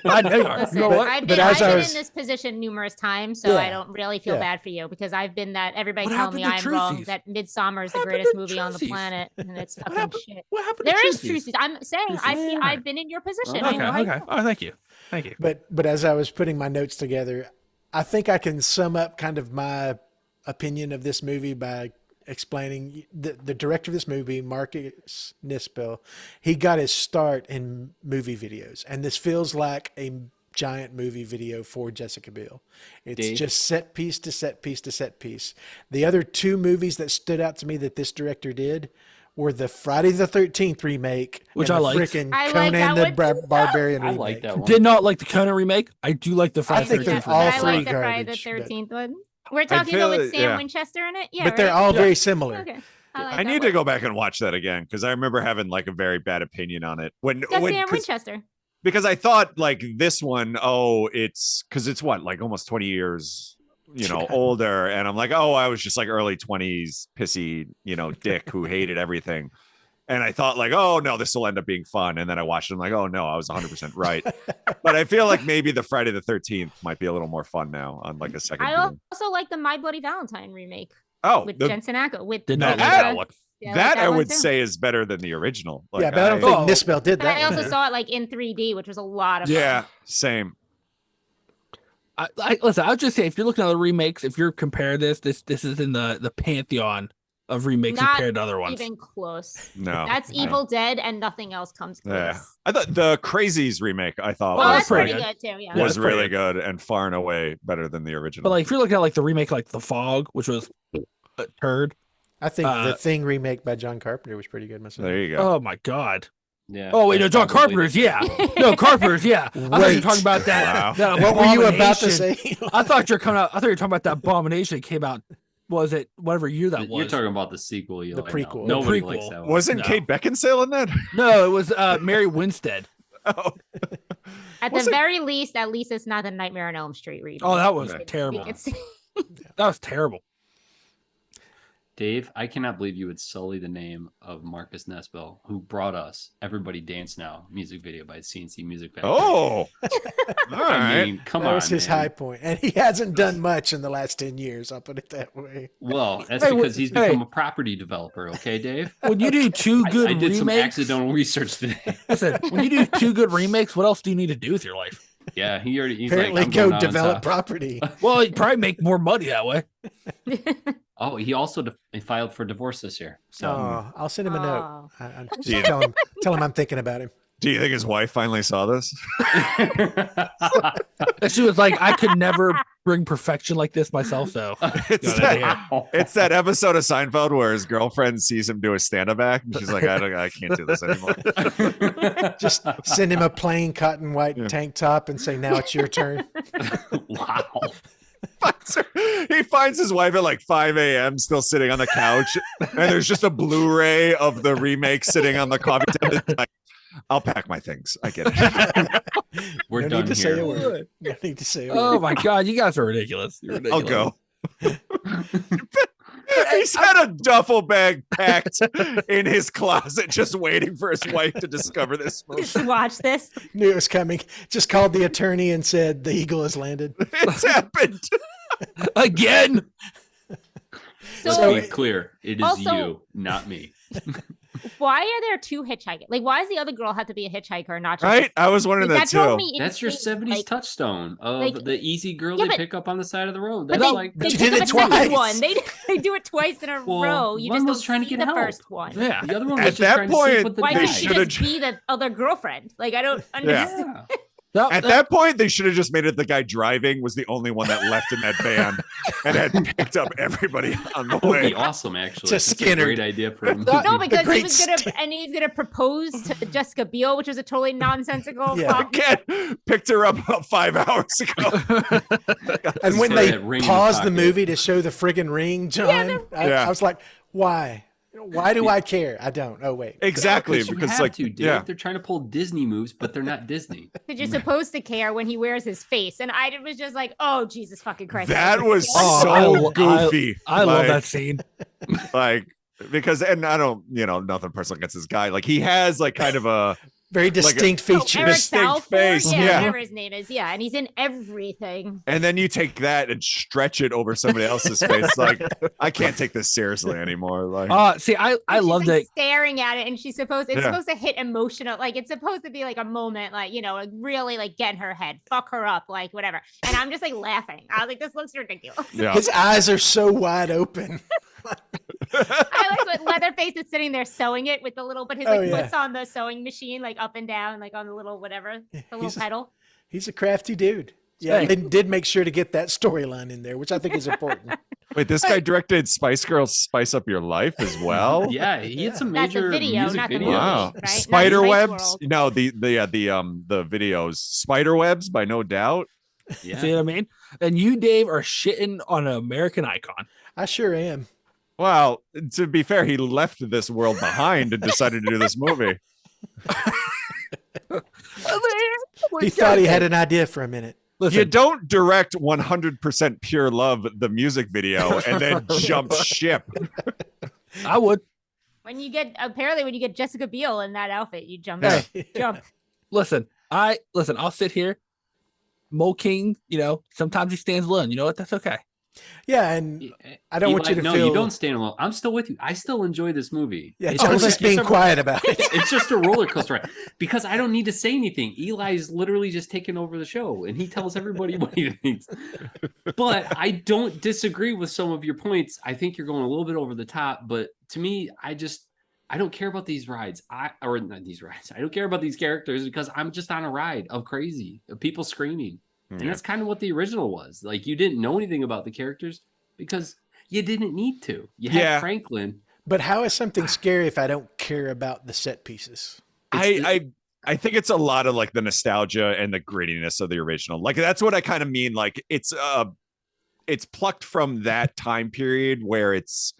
I know you are. Listen, You know what? I've But been, as I've I been was- in this position numerous times, so Yeah. I don't really feel Yeah. bad for you because I've been that. Everybody What telling me happened to I'm wrong. Trucy's? That Midsummer is the What happened greatest to movie on the Trucy's? planet, and it's What fucking happened? shit. What happened? to There is Trucy's? truces. I'm saying Trucy's. I've been in your position. Okay. I know how you Okay. feel. Oh, thank you. Thank you. But as I was putting my notes together, I think I can sum up kind of my opinion of this movie by explaining the director of this movie, Marcus Nispel. He got his start in movie videos, and this feels like a giant movie video for Jessica Biel. It's Dave? just set piece to set piece to set piece. The other two movies that stood out to me that this director did were the Friday the 13th remake, Which and I the liked. freaking I like Conan that the one too. Barbarian I remake. like that one. Did not like the Conan remake. I do like the I Friday think they're 13th all I remake. three like the Friday the garbage, but- 13th one. We're talking about feel with it- Sam yeah. Winchester in it. Yeah, But they're right? all Yeah. very similar. Okay. like I that need one. to go back and watch that again because I remember having like a very bad opinion on it It's got Sam 'cause- Winchester. because I thought like this one, it's because it's what, like almost 20 years, older, and I'm like, oh, I was just like early 20s pissy, dick who hated everything. And I thought like, oh no, this will end up being fun. And then I watched it. I'm like, oh no, I was 100% right. But I feel like maybe the Friday the 13th might be a little more fun now on like a second. I viewing. also like the My Bloody Valentine remake Oh, with the- Jensen Ackles. With Did not No, like that- that one. yeah, I like that I one would too. say is better than the original. Like, Yeah, but I don't think Oh. Nispel did And that I one. also saw it like in 3D, which was a lot of fun. yeah, same. Listen, I'll just say if you're looking at the remakes, if you're comparing this is in the pantheon of remakes Not compared to other ones. even close. No, That's no. Evil Dead, and nothing else comes close. Yeah, I thought the Crazies remake I thought Oh, Oh, that's pretty pretty good. good too. Yeah. Yeah. was that's pretty really good and far and away better than the original. But like if you're looking at like the remake like The Fog, which was a turd. I think the Uh, Thing remake by John Carpenter was pretty good myself. there you go. Oh my god. Yeah. Oh wait, no, that's John probably Carpenter's, the- yeah. No, Carpenter's, yeah. I thought you Wait. were talking about that. Wow. that What were you about to abomination. say? I thought you were coming out. I thought you were talking about that abomination that came out. Was it whatever year that You're was? talking about the sequel. The I know. prequel. Nobody The likes prequel. that one. Wasn't No. Kate Beckinsale in that? No, it was Mary Winstead. Oh, At Was the it- very least, at least it's not the Nightmare on Elm Street remake. Oh, that was Okay. terrible. It's- That was terrible. Dave, I cannot believe you would sully the name of Marcus Nispel, who brought us "Everybody Dance Now" music video by CNC Music Factory. oh, all I right. mean, come that on, was his man. high point, and he hasn't done much in the last 10 years. I'll put it that way. Well, that's Hey, because he's hey. become a property developer. Okay, Dave. When you do two good I did some remakes, accidental research today. listen, when you do two good remakes, what else do you need to do with your life? Yeah, he's Apparently, like, I'm go going on develop top. property. Well, you probably make more money that way. Oh, he also he filed for divorce this year. So Oh, I'll send him a note. Oh. I Yeah. tell him I'm thinking about him. Do you think his wife finally saw this? And she was like, I could never bring perfection like this myself, so It's Good that, idea. it's that episode of Seinfeld where his girlfriend sees him do a stand-up act, and she's like, I can't do this anymore. Just send him a plain cotton white Yeah. tank top and say, now it's your turn. Wow. He finds his wife at like 5 a.m. still sitting on the couch, and there's just a Blu-ray of the remake sitting on the coffee table. Like, I'll pack my things. I get it. We're no done need to say a here. word. No need to say a oh word. my god, you guys are ridiculous. You're I'll ridiculous. go. He's had a duffel bag packed in his closet, just waiting for his wife to discover this movie. Just watch this. Knew it was coming. Just called the attorney and said, the eagle has landed. It's happened. Again. Let's So, be clear. It is Also- you, not me. why are there two hitchhikers? Like, why does the other girl have to be a hitchhiker, not just Right? I was wondering Like, that drove too. me That's your insane. 70s Like, touchstone of like- the easy girl Yeah, they but- pick up on the side of the road. But That's they, like But they you pick did up it a second twice. one. They do it twice in a Well, row. You one just was don't trying to see get the help. first one. Yeah. the other one At was just that trying to sleep point, with the Why They can't guy. she should've just be the other girlfriend? Like, I don't understand. Yeah. No, At that point, they should have just made it the guy driving was the only one that left in that van and had picked up everybody on the That would be way. awesome, actually. Just That's a Skinner. great idea for a movie. No, because he great was gonna propose to Jessica Biel, which was a totally nonsensical. Yeah. plot. Again, picked her up about 5 hours ago. And when Throw they that ring in the paused the pocket. movie to show the friggin' ring, John, they're- I Yeah. was like, why? Why do I care? I don't. Oh wait. Exactly, you because have like to, Dave. yeah. They're trying to pull Disney moves, but they're not Disney. Because you're supposed to care when he wears his face, and I was just like, "Oh Jesus fucking Christ!" That was Oh, so goofy. I love that scene. Like because, and I don't, nothing personal against this guy. Like he has like kind of a very distinct features. Eric distinct Balfour? face, Yeah, whatever his name is. Yeah, and he's in everything. And then you take that and stretch it over somebody else's face. Like I can't take this seriously anymore. Like, See, I love like that. Staring at it, and it's supposed to hit emotional. Like it's supposed to be like a moment, like like really like get in her head, fuck her up, like whatever. And I'm just like laughing. I was like, this looks ridiculous. yeah. His eyes are so wide open. I like what Leatherface is sitting there sewing it with the little, but his like yeah. foot's on the sewing machine, like up and down, like on the little whatever, the little pedal. He's a crafty dude. Yeah, they did make sure to get that storyline in there, which I think is important. Wait, this guy directed Spice Girls Spice Up Your Life as well? Yeah, he had some That's major a video, music not the videos. movie. Wow. Right? Not Spider Spice Webs? World. No, the videos. Spider Webs by No Doubt. Yeah. See what I mean? And you, Dave, are shitting on an American icon. I sure am. Well, to be fair, he left this world behind and decided to do this movie. He thought he had an idea for a minute. Listen, You don't direct 100% Pure Love, the music video, and then jump ship. I would. When you get Jessica Biel in that outfit, you jump. Hey. Jump. Listen, I'll sit here. Mo King, sometimes he stands alone. You know what? That's okay. Yeah, and I don't want you to no, feel. you don't stand alone. I'm still with you. I still enjoy this movie. Yeah, It's John's just- just being it's a- quiet about it. It's just a roller coaster ride because I don't need to say anything. Eli's literally just taking over the show and he tells everybody what he thinks. But I don't disagree with some of your points. I think you're going a little bit over the top, but to me, I don't care about these rides. Or not these rides. I don't care about these characters because I'm just on a ride of crazy, of people screaming. Yeah. And that's kind of what the original was. Like you didn't know anything about the characters because you didn't need to. You had Franklin. But how is something scary if I don't care about the set pieces? I think it's a lot of like the nostalgia and the grittiness of the original. Like that's what I kind of mean. Like it's plucked from that time period where it's,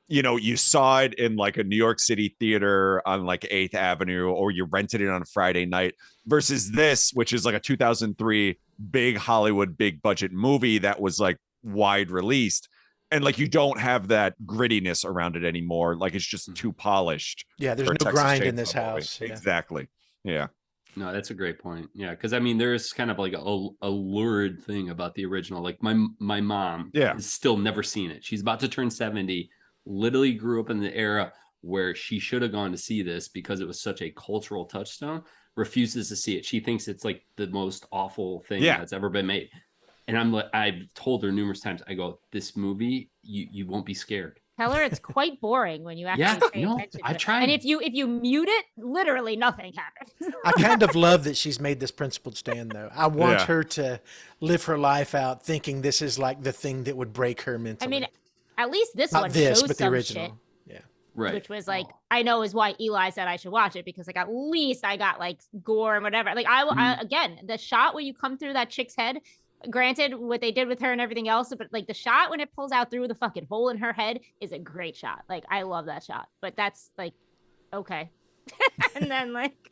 you saw it in like a New York City theater on like 8th Avenue, or you rented it on a Friday night versus this, which is like a 2003 big Hollywood, big budget movie that was like wide released. And like, you don't have that grittiness around it anymore. Like it's just too polished. Yeah, there's for no Texas grind in Chainsaw this movie. house. Yeah. Exactly. Yeah. No, that's a great point. Yeah, because I mean, there's kind of like a lurid thing about the original. Like my mom has still never seen it. She's about to turn 70. Literally grew up in the era where she should have gone to see this because it was such a cultural touchstone. Refuses to see it. She thinks it's like the most awful thing that's ever been made. And I'm like, I've told her numerous times. I go, this movie, you won't be scared. Tell her it's quite boring when you actually pay attention to I've it. tried. And if you mute it, literally nothing happens. I kind of love that she's made this principled stand, though. I want her to live her life out thinking this is like the thing that would break her mentally. I mean, at least this not one this, shows but the some original. shit, Yeah. Right. which was like, I know is why Eli said I should watch it because like at least I got like gore and whatever. Like I again, the shot where you come through that chick's head. Granted, what they did with her and everything else, but like the shot when it pulls out through the fucking hole in her head is a great shot. Like I love that shot, but that's like okay. And then like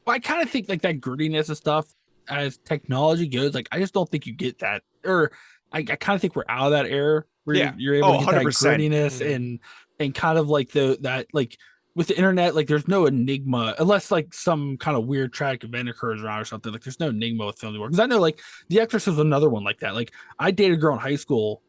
I kind of think like that grittiness and stuff as technology goes, like I just don't think you get that. Or I kind of think we're out of that era where you're able to get 100%. that grittiness and kind of like that like with the internet, like there's no enigma unless like some kind of weird tragic event occurs around or something. Like there's no enigma with film anymore. Because I know like The Exorcist is another one like that. Like I dated a girl in high school.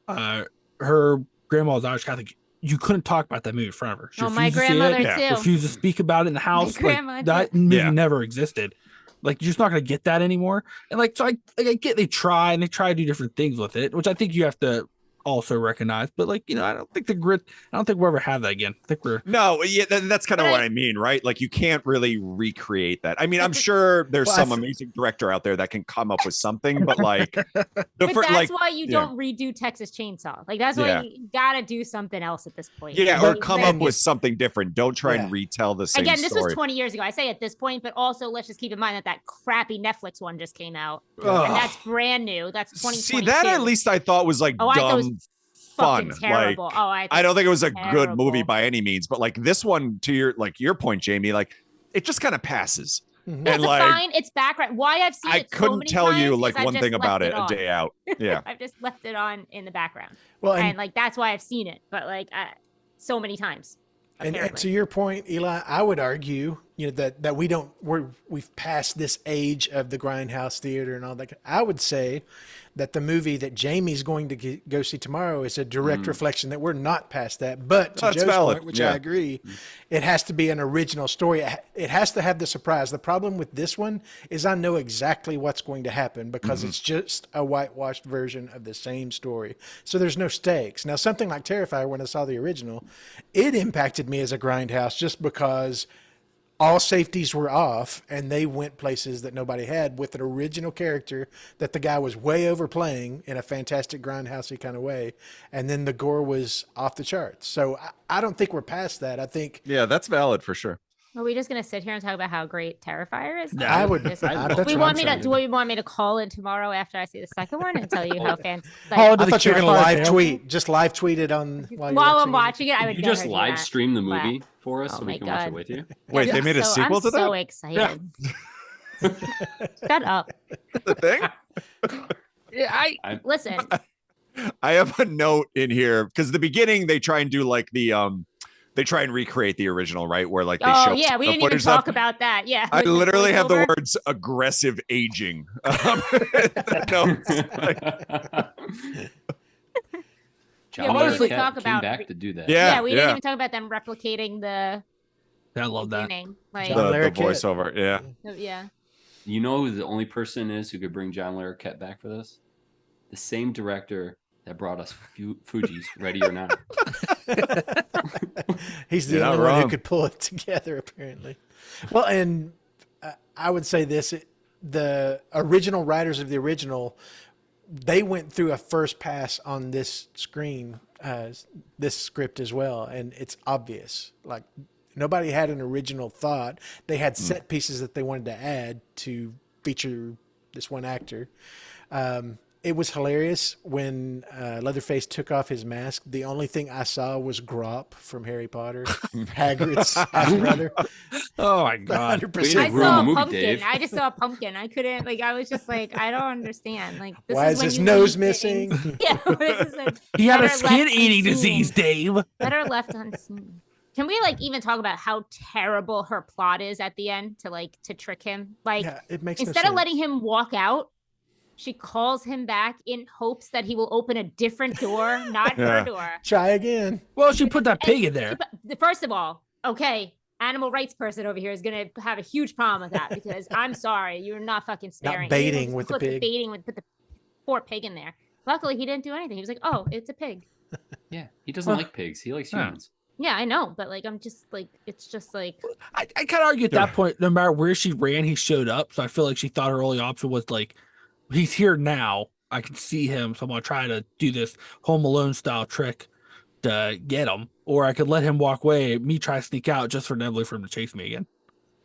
Her grandma was Irish Catholic. You couldn't talk about that movie in front of her. She my refused to see it, grandmother too. refused to speak about it in the house. Like, grandma that too. movie never existed. Like you're just not gonna get that anymore. And like so I get they try to do different things with it, which I think you have to also recognize. But like, I don't think I don't think we'll ever have that again. I think that's kind of what I mean, right? Like you can't really recreate that. I mean, I'm sure there's some amazing director out there that can come up with something, but like that's why you don't redo Texas Chainsaw. Like that's why you gotta do something else at this point. Yeah, or come up with something different. Don't try and retell the same Again, this story. was 20 years ago. I say at this point, but also let's just keep in mind that crappy Netflix one just came out. Ugh. And that's brand new. That's 2022. See, that at least I thought was like dumb fun. fucking terrible. Like, I don't think it was a terrible. good movie by any means, but like this one, to your point, Jamie, like it just kind of passes. Mhm. Yeah, And it's like, fine. It's background. Why I've seen I it so couldn't many tell you times like is I've one just thing about left it a on. day out. Yeah. I've just left it on in the background, Well, and like that's why I've seen it. But like so many times. And apparently. to your point, Eli, I would argue, that we've passed this age of the grindhouse theater and all that. I would say that the movie that Jamie's going to go see tomorrow is a direct reflection that we're not past that. But to That's Joe's valid. point, which Yeah. I agree, it has to be an original story. It has to have the surprise. The problem with this one is I know exactly what's going to happen because it's just a whitewashed version of the same story. So there's no stakes. Now, something like Terrifier, when I saw the original, it impacted me as a grindhouse just because all safeties were off and they went places that nobody had with an original character that the guy was way overplaying in a fantastic grindhousey kind of way. And then the gore was off the charts. So I don't think we're past that. I think Yeah, that's valid for sure. Are we just gonna sit here and talk about how great Terrifier is? No, I would. Just- that's Do what we I'm want me to? trying Do we want me to call in tomorrow after I see the second one and tell you how fantastic? Oh, I thought you were going to Campfire live Tale? tweet. Just live tweet it on while I'm watching it, I Could would you never just do live that. stream the But- movie for us Oh so my we can watch God. it with you? Wait, they made a sequel to that? I'm so excited. Shut up. The thing? Yeah, Listen, I have a note in here because the beginning they try and do like they try and recreate the original, right? Where like they show yeah, we the didn't even footage talk stuff. about that. Yeah, I with the literally have the voiceover. words aggressive aging. The notes. John honestly- Larroquette talk came about back to do that. Yeah, we didn't even talk about them replicating the I love that. beginning. Like, John the Larroquette. voiceover. Yeah. yeah. You know who the only person is who could bring John Larroquette back for this? The same director that brought us Fuji's Ready or Not. He's the You're only not one who wrong. could pull it together, apparently. Well, and I would say this: the original writers of the original, they went through a first pass on this screen, this script as well, and it's obvious. Like nobody had an original thought. They had set pieces that they wanted to add to feature this one actor. It was hilarious when Leatherface took off his mask. The only thing I saw was Grop from Harry Potter, Hagrid's half brother. Oh my god. 100%. I ruin saw the a movie, pumpkin. Dave. I just saw a pumpkin. I couldn't I was just like, I don't understand. Like, this Why is is when his you nose leave things- missing? Yeah, this is like He had a better left skin eating unseen. disease, Dave. Better left unseen. Can we like even talk about how terrible her plot is at the end to trick him? Like Yeah, it makes instead no of letting sense. him walk out, she calls him back in hopes that he will open a different door, not Yeah. her door. Try again. Well, she put that pig in there. First of all, okay, animal rights person over here is gonna have a huge problem with that because I'm sorry, you're not fucking sparing. baiting You with the put pig. put the poor pig in there. Luckily, he didn't do anything. He was like, "Oh, it's a pig." Yeah, he doesn't like pigs. He likes Huh. humans. Yeah, I know, but like, I'm just like, it's just like, I kind of argue at that point, no matter where she ran, he showed up. So I feel like she thought her only option was like, he's here now. I can see him. So I'm going to try to do this Home Alone style trick to get him. Or I could let him walk away, me try to sneak out just for inevitably for him to chase me again.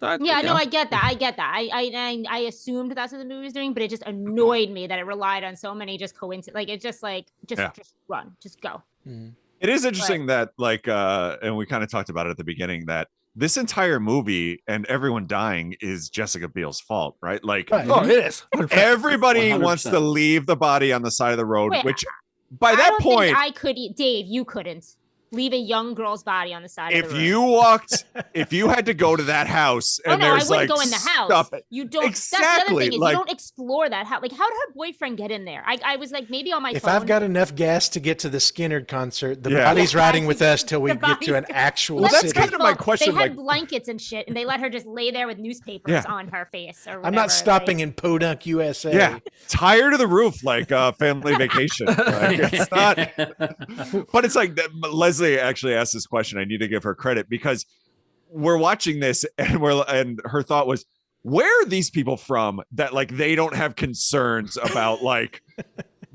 So yeah, no, I get that. I get that. I assumed that's what the movie was doing, but it just annoyed me that it relied on so many just coincidence. Like, it's just like, just run, just go. It is interesting that like and we kind of talked about it at the beginning that this entire movie and everyone dying is Jessica Biel's fault, right? Like Right. Oh, it is. 100%. everybody 100%. wants to leave the body on the side of the road, Wait, which by I that don't point think I could, Dave, you couldn't leave a young girl's body on the side of if the road. you walked if you had to go to that house Oh and no, I there's wouldn't like go in the house. stuff You don't. That's the Exactly, other thing is like- you don't explore that house. Like, how did her boyfriend get in there? I was like, maybe on my If phone. I've got enough gas to get to the Skinner concert, the Yeah. body's riding with us till we The get to an body's- actual Well, that's city. kind of my question, They had like- blankets and shit, and they let her just lay there with newspapers Yeah. on her face. Or I'm whatever. not stopping Like, in Podunk, USA. yeah tire to the roof like family vacation. Like, it's not but it's like Leslie actually asked this question. I need to give her credit because we're watching this and her thought was, where are these people from that like they don't have concerns about like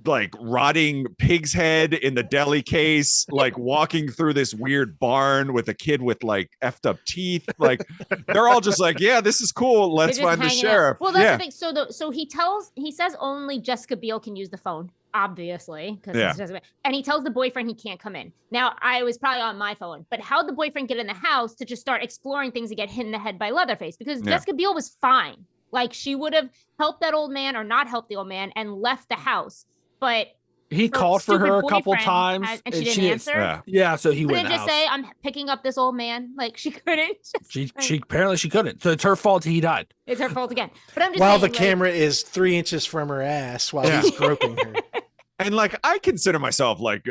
like rotting pig's head in the deli case, like walking through this weird barn with a kid with like effed up teeth. Like they're all just like, yeah, this is cool. Let's They're just find the hanging out. sheriff. Well, that's yeah. the thing. So he says only Jessica Biel can use the phone, obviously, because Yeah. and he tells the boyfriend he can't come in. Now, I was probably on my phone, but how'd the boyfriend get in the house to just start exploring things and get hit in the head by Leatherface? Because Yeah. Jessica Biel was fine. Like, she would have helped that old man or not helped the old man and left the house. But He called for her a couple boyfriend times, and she didn't answer. Yeah, so he Couldn't went in the just house. say, I'm picking up this old man. Like, she couldn't. She apparently she couldn't. So it's her fault he died. It's her fault again. But I'm just While saying, the like, camera is 3 inches from her ass while Yeah. he's groping her. And like I consider myself like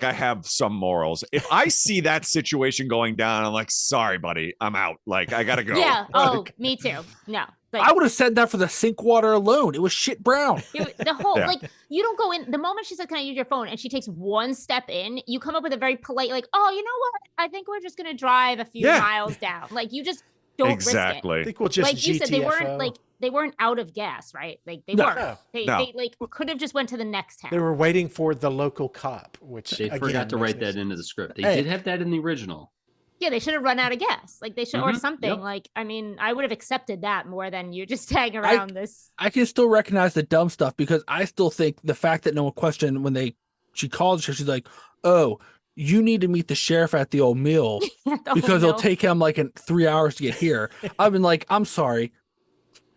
I have some morals. If I see that situation going down, I'm like, sorry, buddy, I'm out. Like I gotta go. Yeah. Oh, me too. No. Like, I would have said that for the sink water alone. It was shit brown. the whole Yeah. like you don't go in the moment she says, "Can I use your phone?" and she takes one step in, you come up with a very polite, like, "Oh, you know what? I think we're just gonna drive a few Yeah. miles down." Like you just don't risk it. I Exactly. think we'll just Like you said, GTFO. they weren't out of gas, right? Like they No. weren't. No. No. They like could have just went to the next town. They were waiting for the local cop, which They again, forgot to makes write no that sense. into the script. They Hey. did have that in the original. Yeah, they should have run out of gas. Like they should or Mhm. something. Yep. Like I mean, I would have accepted that more than you just hang around this. I can still recognize the dumb stuff because I still think the fact that no one questioned when she called her, she's like, "Oh, you need to meet the sheriff at the old mill because it'll take him like 3 hours to get here." I've been like, "I'm sorry,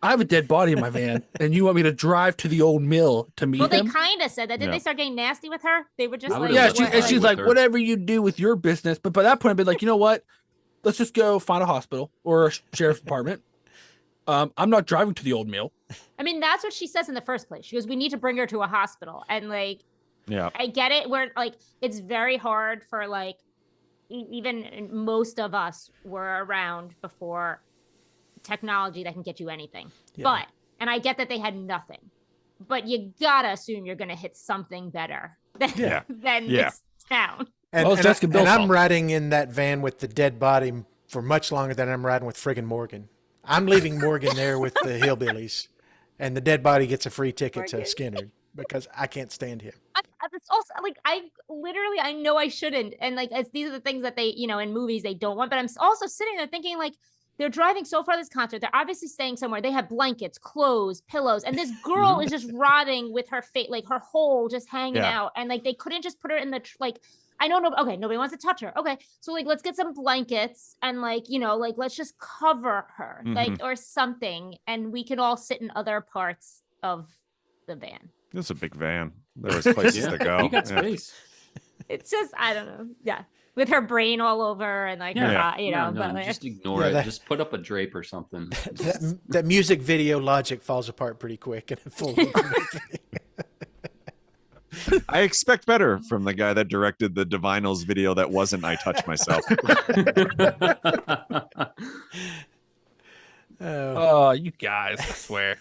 I have a dead body in my van, and you want me to drive to the old mill to meet Well, they him?" kind of said that. Did Yeah. they start getting nasty with her? They were just I like, would've Yeah, let what- her and ride she's with like, her. "Whatever you do with your business." But by that point, I've been like, you know what? Let's just go find a hospital or a sheriff's department. I'm not driving to the old mill. I mean, that's what she says in the first place. She goes, "We need to bring her to a hospital." And like, Yeah. I get it. Where like, it's very hard for like, even most of us were around before technology that can get you anything. Yeah. But, and I get that they had nothing, but you gotta assume you're gonna hit something better than, Yeah. than Yeah. this town. And, Well, it's and, Jessica Biel's I'm fault. riding in that van with the dead body for much longer than I'm riding with friggin' Morgan. I'm leaving Morgan there with the hillbillies, and the dead body gets a free ticket to Morgan. Skinner because I can't stand him. It's also like I know I shouldn't, and like these are the things that they in movies they don't want. But I'm also sitting there thinking like they're driving so far this concert, they're obviously staying somewhere. They have blankets, clothes, pillows, and this girl is just rotting with her face, like her hole just hanging Yeah. out, and like they couldn't just put her in the like. I know, no, okay, nobody wants to touch her. Okay, so like let's get some blankets and like like let's just cover her like or something, and we can all sit in other parts of the van. It's a big van. There was places to go. You got Yeah. space. It's just I don't know, yeah, with her brain all over and like her, No, but like, just ignore Yeah, it. that- Just put up a drape or something. That music video logic falls apart pretty quick in a full movie. I expect better from the guy that directed the Divinals video that wasn't I Touch Myself. Oh. Oh, you guys, I swear.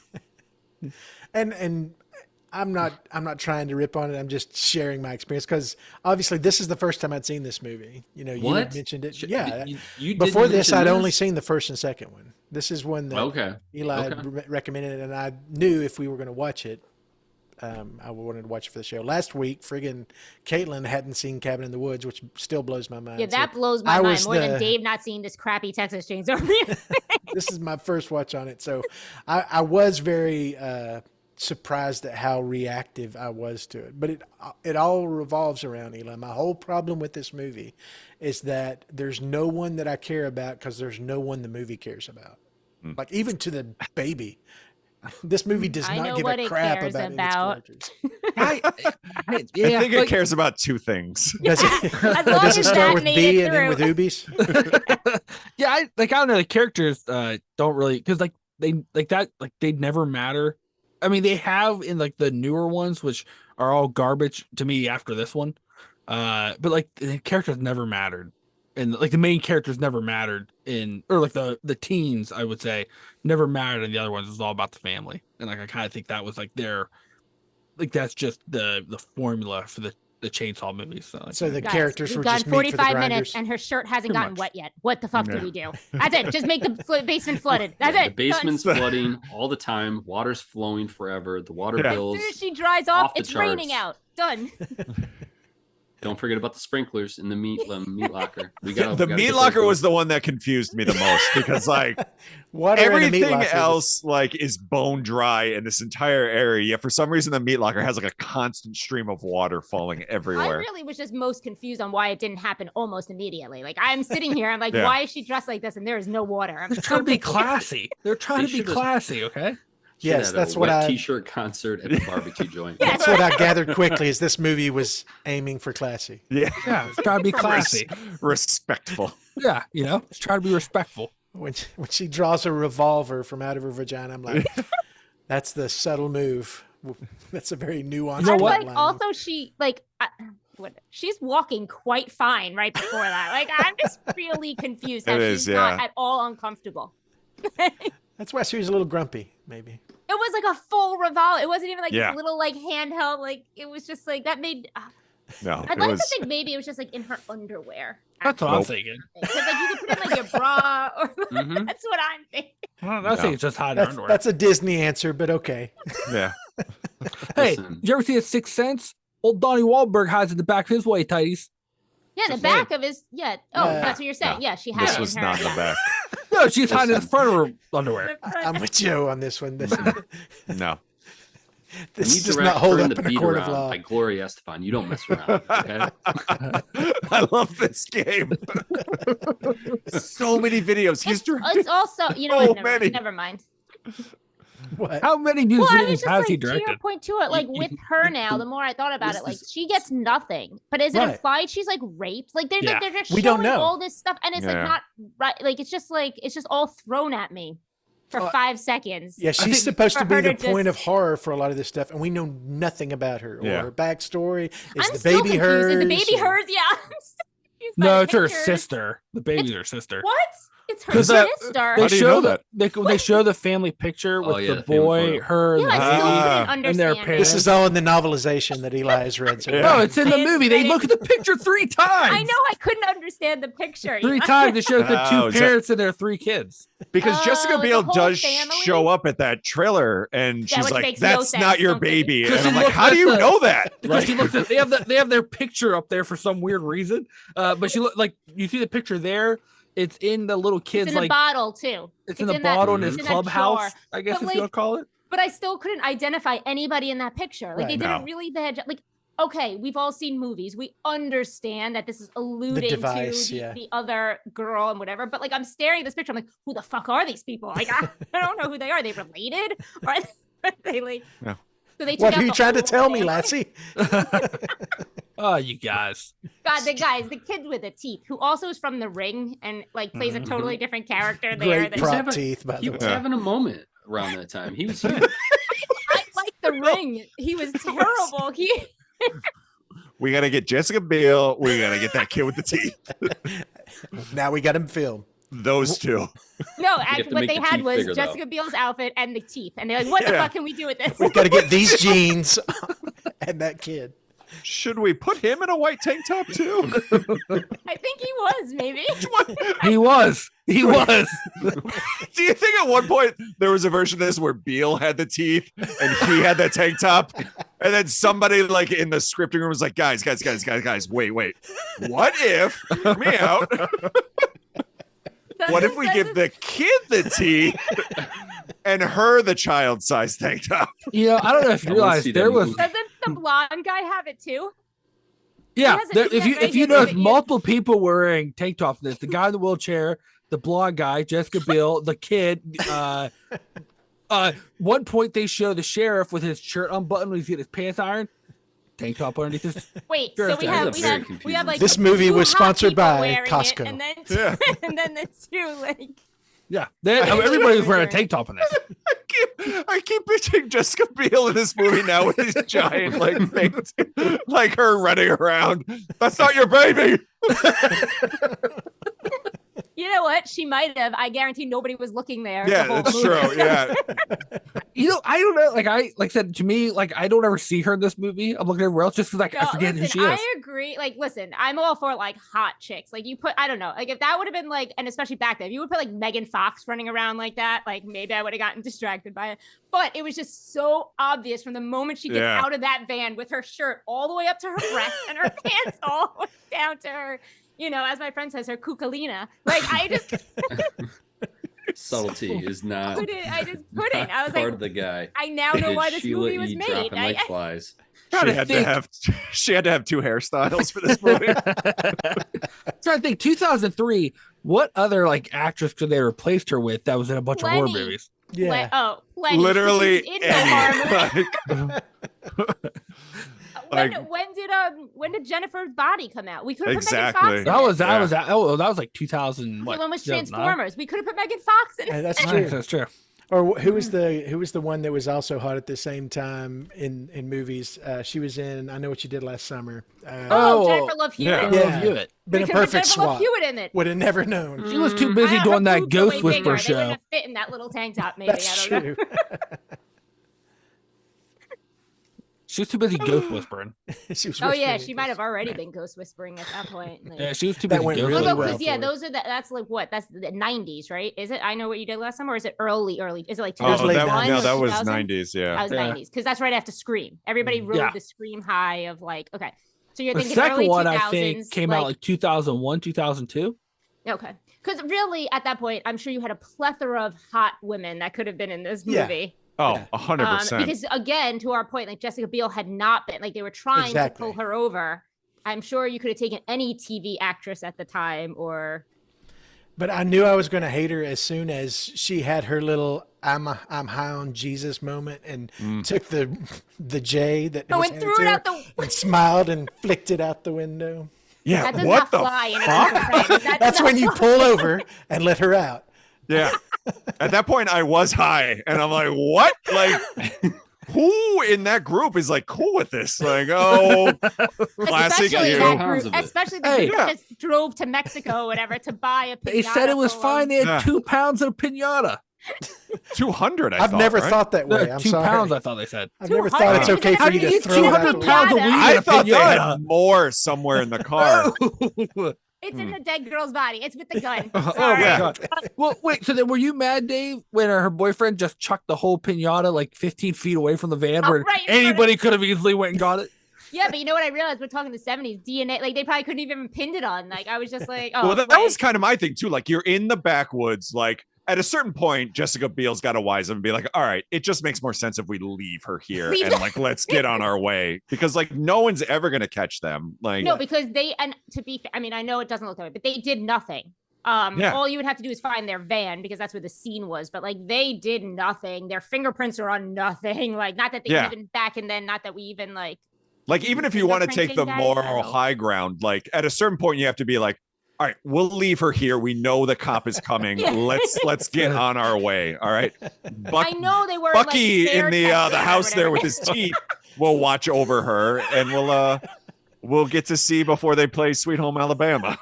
And I'm not trying to rip on it. I'm just sharing my experience because obviously this is the first time I'd seen this movie. You had What? mentioned it. Sh- Yeah. you Before didn't this, mention I'd only this? seen the first and second one. This is one that Okay. Eli Okay. recommended, and I knew if we were going to watch it, I wanted to watch it for the show. Last week, friggin' Caitlin hadn't seen Cabin in the Woods, which still blows my mind. yeah, So that blows my I mind was more than the- Dave not seeing this crappy Texas Chainsaw Massacre. this is my first watch on it, so I was very surprised at how reactive I was to it. But it all revolves around Eli. My whole problem with this movie is that there's no one that I care about because there's no one the movie cares about. Like even to the baby. This movie does I not know give what a it crap cares about about. its characters. I think it cares about two things. Does it, As long does it as start that with made B it and end with through. Ubies? Yeah, I don't know. The characters don't really because they never matter. I mean, they have in like the newer ones, which are all garbage to me after this one. But like the characters never mattered, and like the main characters never mattered or like the teens, I would say, never mattered in the other ones. It was all about the family, and like I kind of think that was like that's just the formula for the Chainsaw movies. So, like, So the Guys, characters we've were gone just meat for the 45 minutes grinders. and her shirt hasn't Too gotten much. wet yet. What the fuck do Yeah. we do? That's it. Just make the basement flooded. That's Yeah, it. the basement's Done. flooding all the time. Water's flowing forever. The water Yeah. As bills. soon as she dries off, off the it's raining out. charts. Done. Don't forget about the sprinklers in the meat locker. We got The meat locker was the one that confused me the most because like Water in a meat everything locker. else like is bone dry in this entire area. Yet for some reason the meat locker has like a constant stream of water falling I everywhere. really was just most confused on why it didn't happen almost immediately. Like I'm sitting here, I'm like, Yeah. why is she dressed like this? And there is no water. I'm they're trying to be classy. They're trying They to be should've- classy. Okay. Yes, that's what I. T-shirt concert at the barbecue joint. Yeah. That's what I gathered quickly. Is this movie was aiming for classy? Yeah, Yeah. It's trying to be classy. respectful. Yeah. You know, it's trying to be respectful. When she draws a revolver from out of her vagina, I'm like, that's the subtle move. That's a very nuanced. You know I'm what? like, also she like she's walking quite fine right before that. Like I'm just really confused. How It she's is, not yeah. at all uncomfortable. That's why she was a little grumpy, maybe. It was like a full revolver. It wasn't even like Yeah. this little like handheld. Like it was just like that made. No, I'd it like was. to think maybe it was just like in her underwear. That's what I'm Nope. thinking. Because like you could put in like your bra, or Mhm. that's what I'm thinking. Well, I No. think it's just hiding underwear. That's a Disney answer, but okay. Yeah, Hey, Listen. did you ever see a Sixth Sense? Old Donnie Wahlberg hides in the back of his white tighties. Yeah, the Just back of his Oh, Yeah. that's what you're saying. No. Yeah, she had this it was in her. not in the back. No, she's hiding in the Listen. front of her underwear. I'm with you on this one. This No, When you does direct not hold Turn up the in a Beat court of Around law. by Gloria Estefan, you don't mess around. Okay? I love this game. So many videos. He's It's also, you know So what? many. Never mind. What? How many music Well, I videos was just has he like, to your directed? point to it, like You- with her now, the more I thought about This it, like is- she gets nothing. But is it Right. implied she's like raped? Like they're Yeah. like they're just We showing don't know. all this stuff, and it's Yeah. like not right. Like it's just all thrown at me for 5 seconds. Yeah, think she's supposed to for be her the to point of just- horror for a lot of this stuff, and we know nothing about her or Yeah. her backstory. Is I'm the still baby confused. hers? Is the baby or- hers? Yeah. I'm still confused by No, the it's her pictures. sister. The baby's her sister. What? It's her 'Cause, sister. How They do you show know the that? they show the family picture with Oh, yeah, the the family boy, photo. her, and Yeah, the I still baby. Ah. didn't and understand their it. parents. This is all in the novelization that Eli has read. So Yeah. No, it's in the It's movie. They great. look at the picture 3 times. I know I couldn't understand the picture. Three times it shows the Oh, two is that- parents and their 3 kids. Because Jessica Oh, Biel the whole does family? show up at that trailer, and Yeah, she's which like, makes no "That's sense, not your don't they? baby," Because and she I'm like, looks "How at do you the- know that?" Because Like, she looks at they have their picture up there for some weird reason. But she look like you see the picture there. It's in the little It's kid's in the like bottle too. it's in the that- bottle in it's his in that clubhouse. jar. I guess But, if like, you want to call it. But I still couldn't identify anybody in that picture. Like they Right. did a No. really bad job. Like, okay, we've all seen movies. We understand that this is alluding device, to yeah. the other girl and whatever. But like I'm staring at this picture, I'm like, who the fuck are these people? Like I don't know who they are. Are they related? Or are they like No. so they took what out are you the trying to whole tell me, family? Lassie? Oh, you guys. God, the kid with the teeth, who also is from The Ring and like plays a totally different character there. Great than- prop having- teeth, by He the was way. having a moment around that time. He was huge. I like The Ring. He was terrible. we gotta get Jessica Biel. We gotta get that kid with the teeth. Now we got him filmed. Those two. No, to actually, what make they the had teeth was bigger, though. Jessica Biel's outfit and the teeth, and they're like, "What the Yeah. fuck can we do with this?" We've got to get these jeans and that kid. Should we put him in a white tank top too? I think he was maybe. He was. He was. Do you think at one point there was a version of this where Biel had the teeth and he had the tank top, and then somebody like in the scripting room was like, "Guys, wait. What if? Hear me out. What if we give the kid the teeth and her the child-sized tank top?" You know, I don't know if you I wanna realize see that there was movie. Doesn't the blonde guy have it too? yeah. has a- There, he if has you right if you here, notice right here. multiple people wearing tank tops in this, the guy in the wheelchair, the blonde guy, Jessica Biel, the kid. One point they show the sheriff with his shirt unbuttoned when he's getting his pants ironed, tank top underneath his. Wait, Sure, so we that have is we very have we confusing. have like This movie two was hot sponsored people by wearing it, Costco. and then Yeah. and then the two like Yeah, everybody was wearing a tank top in this. I keep picturing Jessica Biel in this movie now with these giant like things, like her running around. That's not your baby. You know what? She might have. I guarantee nobody was looking there. Yeah, the whole that's movie. true. Yeah. I don't know. Like I said, to me, like I don't ever see her in this movie. I'm looking everywhere else just because I forget who she is. I agree. Like, listen, I'm all for like hot chicks. Like you put, I don't know, like if that would have been like, and especially back then, if you would put like Megan Fox running around like that, like maybe I would have gotten distracted by it. But it was just so obvious from the moment she gets out of that van with her shirt all the way up to her breast and her pants all the way down to her, as my friend says, her cucalina. Like I just subtlety is not. I just couldn't. I was part like, of the guy. I now know why this Sheila movie was E. made. dropping like flies. She had to have 2 hairstyles for this movie. Trying to think, 2003. What other like actress could they replaced her with that was in a bunch of horror movies? Yeah. Lenny. Literally She's in no any. when did Jennifer's Body come out? We could have Exactly. put Megan Fox in it. That was like 2000. What? When was 2009? Transformers? We could have put Megan Fox in it. That's Nice, true. that's true. Or who was the one that was also hot at the same time in movies? She was in I Know What You Did Last Summer. Jennifer Love Hewitt. Yeah. Love Hewitt. Been a We could've put perfect Jennifer Love swap. Hewitt in it. Would have never known. She was too busy Her doing that boobs are Ghost way bigger. Whisperer They show. wouldn't have fit in that little tank top. Maybe That's I don't know. true. She was too busy ghost whispering. She was Oh yeah, whispering she it. might have already been ghost whispering at that point. Like, Yeah, she was too That busy went ghost really well, whispering. well. because for her. that's like what? That's the 90s, right? Is it I Know What You Did Last Summer, or is it early? Is it like was 2001? late that was 2000? 90s. Yeah. That was Yeah. 90s, because that's right after Scream. Everybody rode Yeah. the Scream high of like, okay. So you're The thinking second early one 2000s, I think came out like 2001, 2002. Okay. Because really, at that point, I'm sure you had a plethora of hot women that could have been in this Yeah. movie. Oh, Yeah. 100%. Because again, to our point, like Jessica Biel had not been, like they were trying Exactly. to pull her over. I'm sure you could have taken any TV actress at the time, or But I knew I was going to hate her as soon as she had her little "I'm high on Jesus" moment and took the J that was and threw handed it to out her the. and smiled and flicked it out the window. yeah. That does What not the fly in a fuck? conversation. That That's does when not you fly. pull over and let her out. Yeah. At that point, I was high, and I'm like, what? Like, who in that group is like cool with this? Like, oh, classic Especially you. that Pounds group, of it. especially the Hey. group that just drove to Mexico or whatever to buy a. They said it was pinata fine. They had Yeah. 2 pounds of pinata. 200. I've never right? thought that way. No, I'm 2 sorry. pounds, I thought they said. I've never 200. thought it's okay How for do you you to eat throw it out 200 the pounds of window. weed? I in a thought they had pinata. more somewhere in the car. It's in the dead girl's body. It's with the gun. Oh Sorry. my god. Well, wait. So then, were you mad, Dave, when her boyfriend just chucked the whole pinata like 15 feet away from the van, Oh, where right in front of- anybody could have easily went and got it? Yeah, but you know what I realized? We're talking the 70s DNA. Like they probably couldn't even pinned it on. Like I was just like, oh, Well, that was kind of my thing too. Like, you're in the backwoods. Like, at a certain point, Jessica Biel's got to wise up and be like, all right, it just makes more sense if we leave her here Leave and them. like let's get on our way, because like no one's ever gonna catch them. Like, No, because they, and to be fair, I mean, I know it doesn't look that way, but they did nothing. Yeah. All you would have to do is find their van because that's where the scene was. But like they did nothing. Their fingerprints are on nothing. Like not that they Yeah. even back and then, not that we even like. even if you want to take the fingerprinting guys, I moral don't know. high ground, like at a certain point you have to be like, all right, we'll leave her here. We know the cop is coming. Yeah. Let's get on our way. All right. I know they were Bucky like, in the hair testing or house there whatever. with his teeth will watch over her, and we'll get to see before they play Sweet Home Alabama.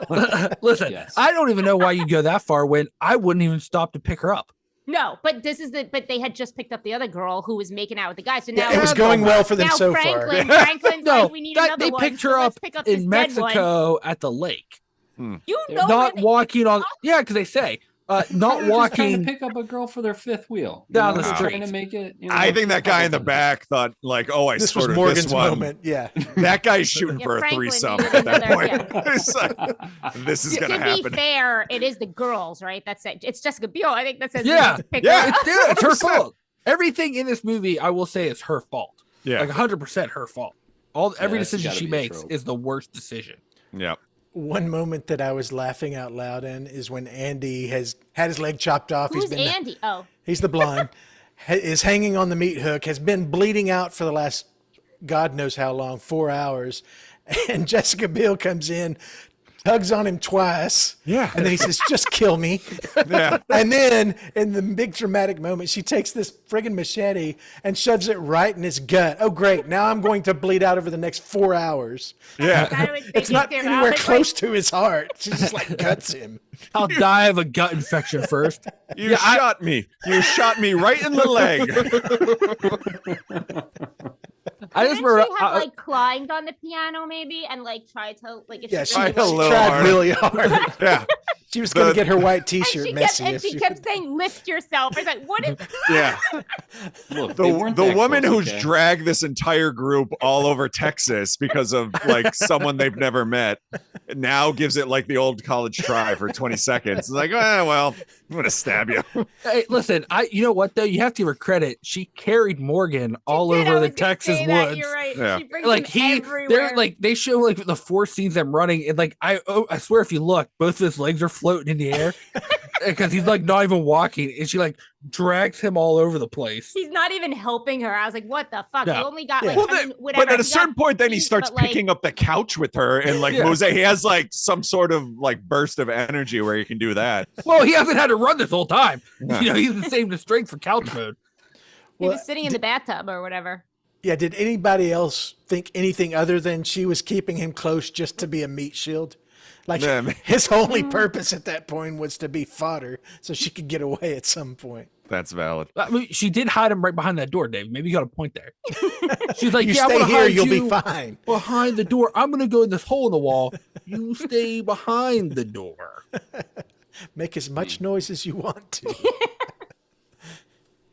Listen, Yes. I don't even know why you go that far when I wouldn't even stop to pick her up. No, but but they had just picked up the other girl who was making out with the guy. So now Yeah, it was going well for them now so Franklin's No, like, we need that, another they one. picked so her up let's pick up this in dead one. Mexico at the lake. You know, Not where they- walking on, yeah, because they say not They're just trying to walking. pick up a girl for their fifth wheel. Down the They're street. Trying to make it. I think that guy in the back thought like, oh, I This was scored Morgan's this one. moment. Yeah. That guy's shooting Yeah, for a Franklin threesome needed at that another- point. It's like, this is To gonna be happen. fair, it is the girls, right? That's it. It's Jessica Biel. I think that says Yeah, pick yeah. her up. It's her 100%. fault. Everything in this movie, I will say, is her fault. Yeah. Like 100% her fault. Every that's decision gotta she be a makes trope. is the worst decision. Yeah. One moment that I was laughing out loud in is when Andy has had his leg chopped off. Who's Andy? Oh, He's the blonde. Is hanging on the meat hook. Has been bleeding out for the last God knows how long, 4 hours. And Jessica Biel comes in, tugs on him twice. Yeah. And then he says, just kill me. Yeah. And then in the big dramatic moment, she takes this friggin' machete and shoves it right in his gut. Oh, great. Now I'm going to bleed out over the next 4 hours. Yeah. I was It's thinking not too, I anywhere was close to his heart. She just like guts him. I'll die of a gut infection first. You Yeah, shot me. You shot me right in the leg. I just Didn't remember. she have like climbed on the piano maybe and like tried to like if Yeah, she she, really tried a she wanted- little tried hard. really hard. Yeah. She was going to The- get her white and T-shirt she messy. kept, and if she she kept could- saying lift yourself. I was like, what is Yeah. Look, they weren't The that woman close, who's okay? dragged this entire group all over Texas because of like someone they've never met now gives it like the old college try for 20 seconds. It's like, well, I'm gonna stab you. Hey, listen, you know what though? You have to give her credit. She carried Morgan all She did, I over the was gonna Texas say that, woods. You're right. Yeah. She brings Like him everywhere. they're like they show like the 4 scenes them running, and like I swear if you look, both of his legs are floating in the air because he's like not even walking, and she like drags him all over the place. He's not even helping her. I was like, what the fuck? No. He only got Yeah. like, Well, I mean, whatever. but at a he certain got point, then he beat, starts but, like, picking up the couch with her, and like Yeah. Mose, he has like some sort of like burst of energy where he can do that. Well, he hasn't had to run this whole time. Yeah. You know, he's the same strength for couch mode. He Well, was sitting in the bathtub or whatever. Yeah, did anybody else think anything other than she was keeping him close just to be a meat shield? Like Yeah, man. his only purpose at that point was to be fodder so she could get away at some point. That's valid. I mean, she did hide him right behind that door, Dave. Maybe you got a point there. She's like, You yeah, I'm stay gonna here, hide you'll you be fine. behind the door. I'm gonna go in this hole in the wall. You stay behind the door. Make as much noise as you want to.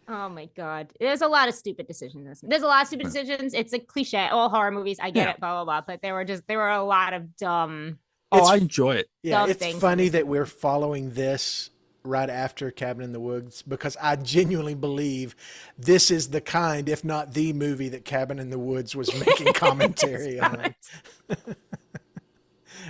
Oh my god. There's a lot of stupid decisions. There's a lot of stupid decisions. It's a cliche. All horror movies, I get Yeah. it, blah blah blah. But there were a lot of dumb. Oh, It's- I enjoy it. Yeah, Dumb it's things in funny this that we're following this right after Cabin in the Woods because I genuinely believe this is the kind, if not the movie that Cabin in the Woods was making commentary on.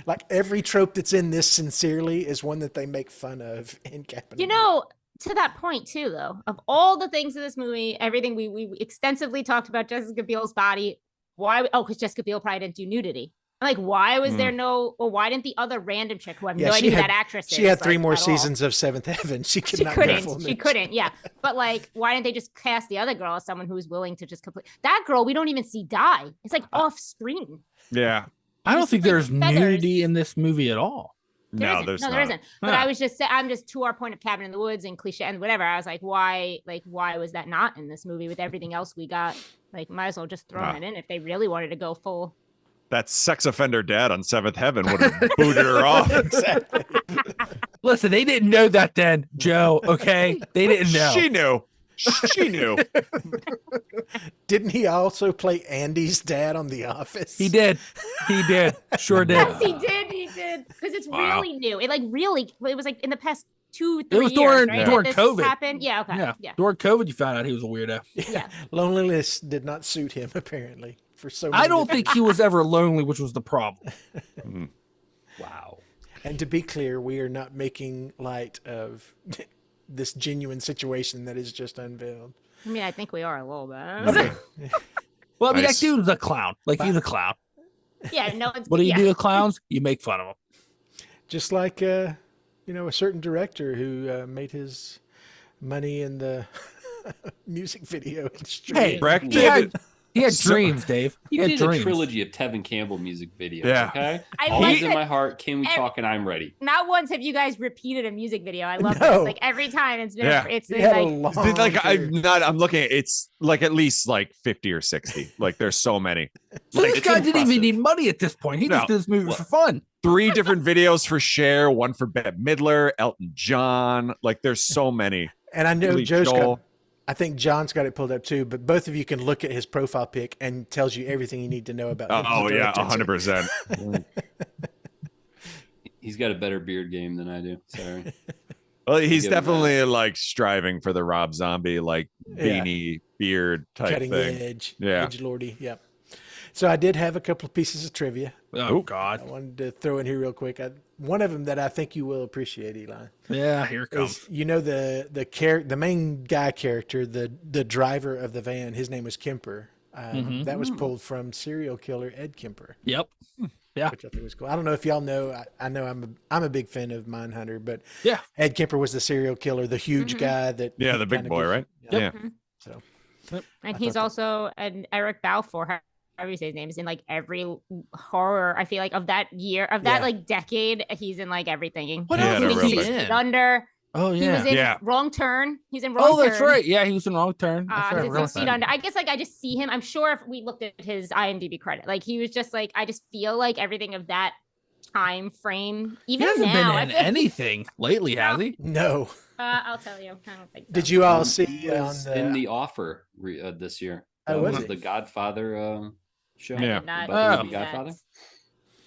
Like every trope that's in this sincerely is one that they make fun of in Cabin. You in the know, to that point too, though, of all the things in this movie, everything we extensively talked about Jessica Biel's body. Why? Oh, because Jessica Biel probably didn't do nudity. I'm like, why was there no? Or why didn't the other random chick who I have Yeah, no she idea who had- that actress is? She had 3 like, more at all? seasons of Seventh Heaven. She could She not go full couldn't. She nude. couldn't. Yeah, but like, why didn't they just cast the other girl as someone who's willing to just complete that girl? We don't even see die. It's like off screen. Yeah. I don't Just think like there's feathers. nudity in this movie at all. There No, isn't. there's no, not. there isn't. But Huh. I was just saying, I'm just to our point of Cabin in the Woods and cliche and whatever. I was like, why was that not in this movie with everything else we got? Like, might as well just throw Ah. it in if they really wanted to go full. That sex offender dad on Seventh Heaven would have booted her off. Exactly. Listen, they didn't know that then, Joe. Okay, they didn't know. She knew. She knew. Didn't he also play Andy's dad on The Office? He did. He did. Sure did. Yes, he did. He did. Because it's Wow. really new. It was like in the past 2-3 It was years, during- right? during that this COVID. happened. Yeah. Okay. Yeah. Yeah. During COVID, you found out he was a weirdo. Yeah. Loneliness did not suit him, apparently, for so many I don't different- think he was ever lonely, which was the problem. Mhm. Wow. And to be clear, we are not making light of this genuine situation that is just unveiled. I mean, I think we are a little bit. Okay. Well, I mean, Nice. that dude's a clown. Like, he's a clown. Yeah. No. It's, What do you yeah. do with clowns? You make fun of them. Just like, a certain director who made his money in the music video industry. Hey, Breck he had, did. he had So- dreams, Dave. He had did dreams. a trilogy of Tevin Campbell music videos. Yeah. Okay. I Always like in that- my heart. Can we ev- talk? And I'm ready. Not once have you guys repeated a music video. I love No. this. Like every time it's been, Yeah. it's He had a like, long Like career. I'm looking at it's like at least like 50 or 60. Like there's so many. So Like, this it's guy didn't even impressive. need money at this point. He just No. did this movie Well- for fun. 3 different videos for Cher, one for Bette Midler, Elton John. Like there's so many. And I know Billy Joe's Joel. got, I think John's got it pulled up too, but both of you can look at his profile pic and tells you everything you need to know about him. Oh He yeah, directed it. 100%. He's got a better beard game than I do. Sorry. Well, he's Give him definitely like striving for the Rob Zombie like Yeah. beanie beard type Cutting thing. edge. Yeah. Edge lordy. Yep. So I did have a couple of pieces of trivia. Oh, Ooh. God. I wanted to throw in here real quick. One of them that I think you will appreciate, Eli, Yeah, here it comes. is the main guy character, the driver of the van. His name was Kemper. That was pulled from serial killer Ed Kemper. Yep. Yeah. which I think was cool. I don't know if y'all know. I know I'm a big fan of Mindhunter, but Yeah. Ed Kemper was the serial killer, the huge guy that the big kinda boy, gives- right? Yeah. Yeah. So And I he's thought that- also an Eric Balfour, however you say his name, is in like every horror. I feel like of that year, of that Yeah. like decade, he's in like everything. What He else had a was real he big- 6 Feet in? Under. Oh He yeah. was in Yeah. Wrong Turn. He's in Wrong Oh, Turn. that's right. Yeah, he was in Wrong Turn. That's right, I He's in forgot 6 Feet about that. Under. I guess like I just see him. I'm sure if we looked at his IMDb credit, like he was just like I just feel like everything of that time frame. He Even hasn't now, been I in feel like- anything lately, has he? no. I'll tell you. I don't think so. Did you all He see on was the? in The Offer this year. Oh, That was was he? the Godfather show. I Yeah. did not About the see movie that. Godfather.